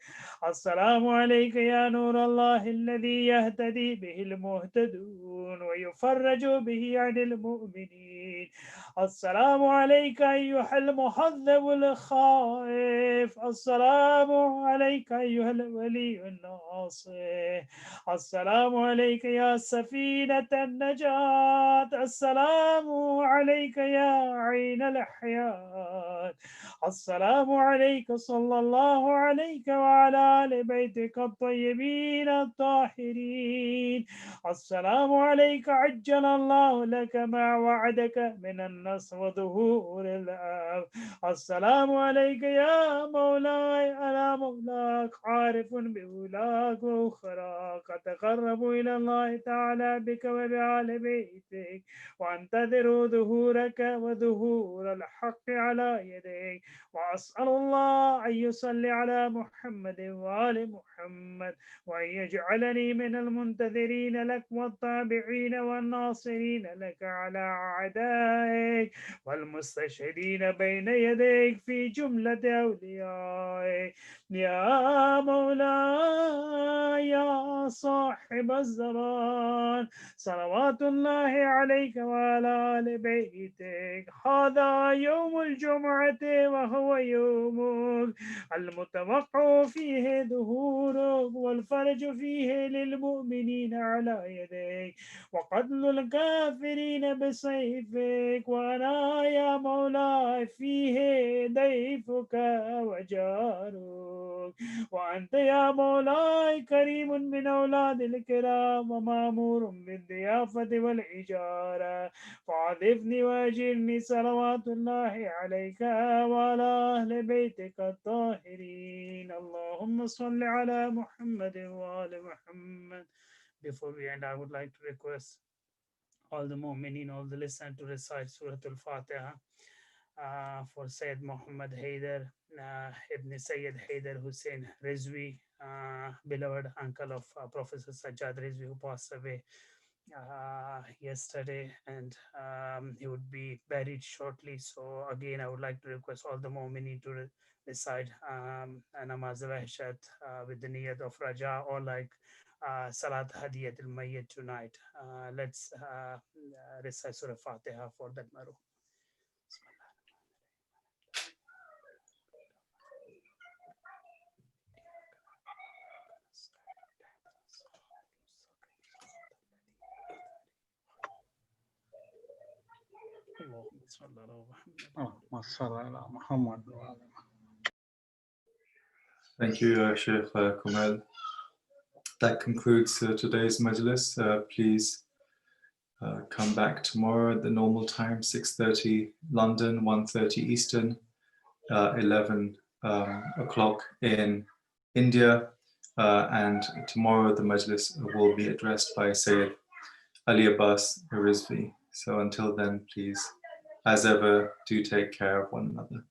السلام عليك يا نور الله الذي يهتدي به المهتدون ويفرج به عن المؤمنين. السلام عليك أيها المهذب الخائف. السلام عليك أيها الولي الناصر. السلام عليك يا سفينة النجاة. السلام عليك يا عين الحياة. السلام عليك صلى الله عليك وعلى آل بيتك الطيبين الطاهرين. السلام عليك عجل الله لك ما وعدك من النصر وظهور الأمر. السلام عليك يا مولاي أنا مولاك عارف بولاك وأخراك أتقرب إلى الله تعالى بك وبآل بيتك وأنتظر ظهورك وظهور الحق على يديك وأسأل الله أن يصلي على محمد وآل محمد وأن يجعلني من المنتظرين لك والتابعين والناصرين لك على أعدائك والمستشهدين بين يديك في جملة أوليائك. يا مولاي يا صاحب الزمان صلوات الله عليك وعلى آل بيتك هذا يوم الجمعة وهو يومك المتوقع فيه ظهورك والفرج فيه للمؤمنين على يديك وقتل الكافرين بسيفك وأنا يا مولاي فيه ضيفك وجارك وأنت يا مولاي كريم من أولاد الكرام ومأمور بالضيافة والإجارة فعذفني وأجرني صلوات الله عليك وعلى أهل بيتك الطاهرين اللهم صل على محمد وآل محمد. Before we end, I would like to request all the mu'minin, all the listeners to recite Surah Al-Fatiha for Sayyid Muhammad Haider, Ibn Sayyid Haider Hussein Rizvi, beloved uncle of Professor Sajjad Rizvi, who passed away yesterday, and he would be buried shortly. So again, I would like to request all the mu'minin to recite Namaz al-Wahshat with the niyat of Raja, or like Salat Hadiyat al-Mayyit tonight. Let's recite Surah Fatiha for that maru. Thank you, Shaykh Kumail. That concludes today's Majlis. Please come back tomorrow at the normal time, 6:30 London, 1:30 Eastern, 11 o'clock in India. And tomorrow the Majlis will be addressed by Sayyid Ali Abbas Rizvi. So until then, please, as ever, do take care of one another.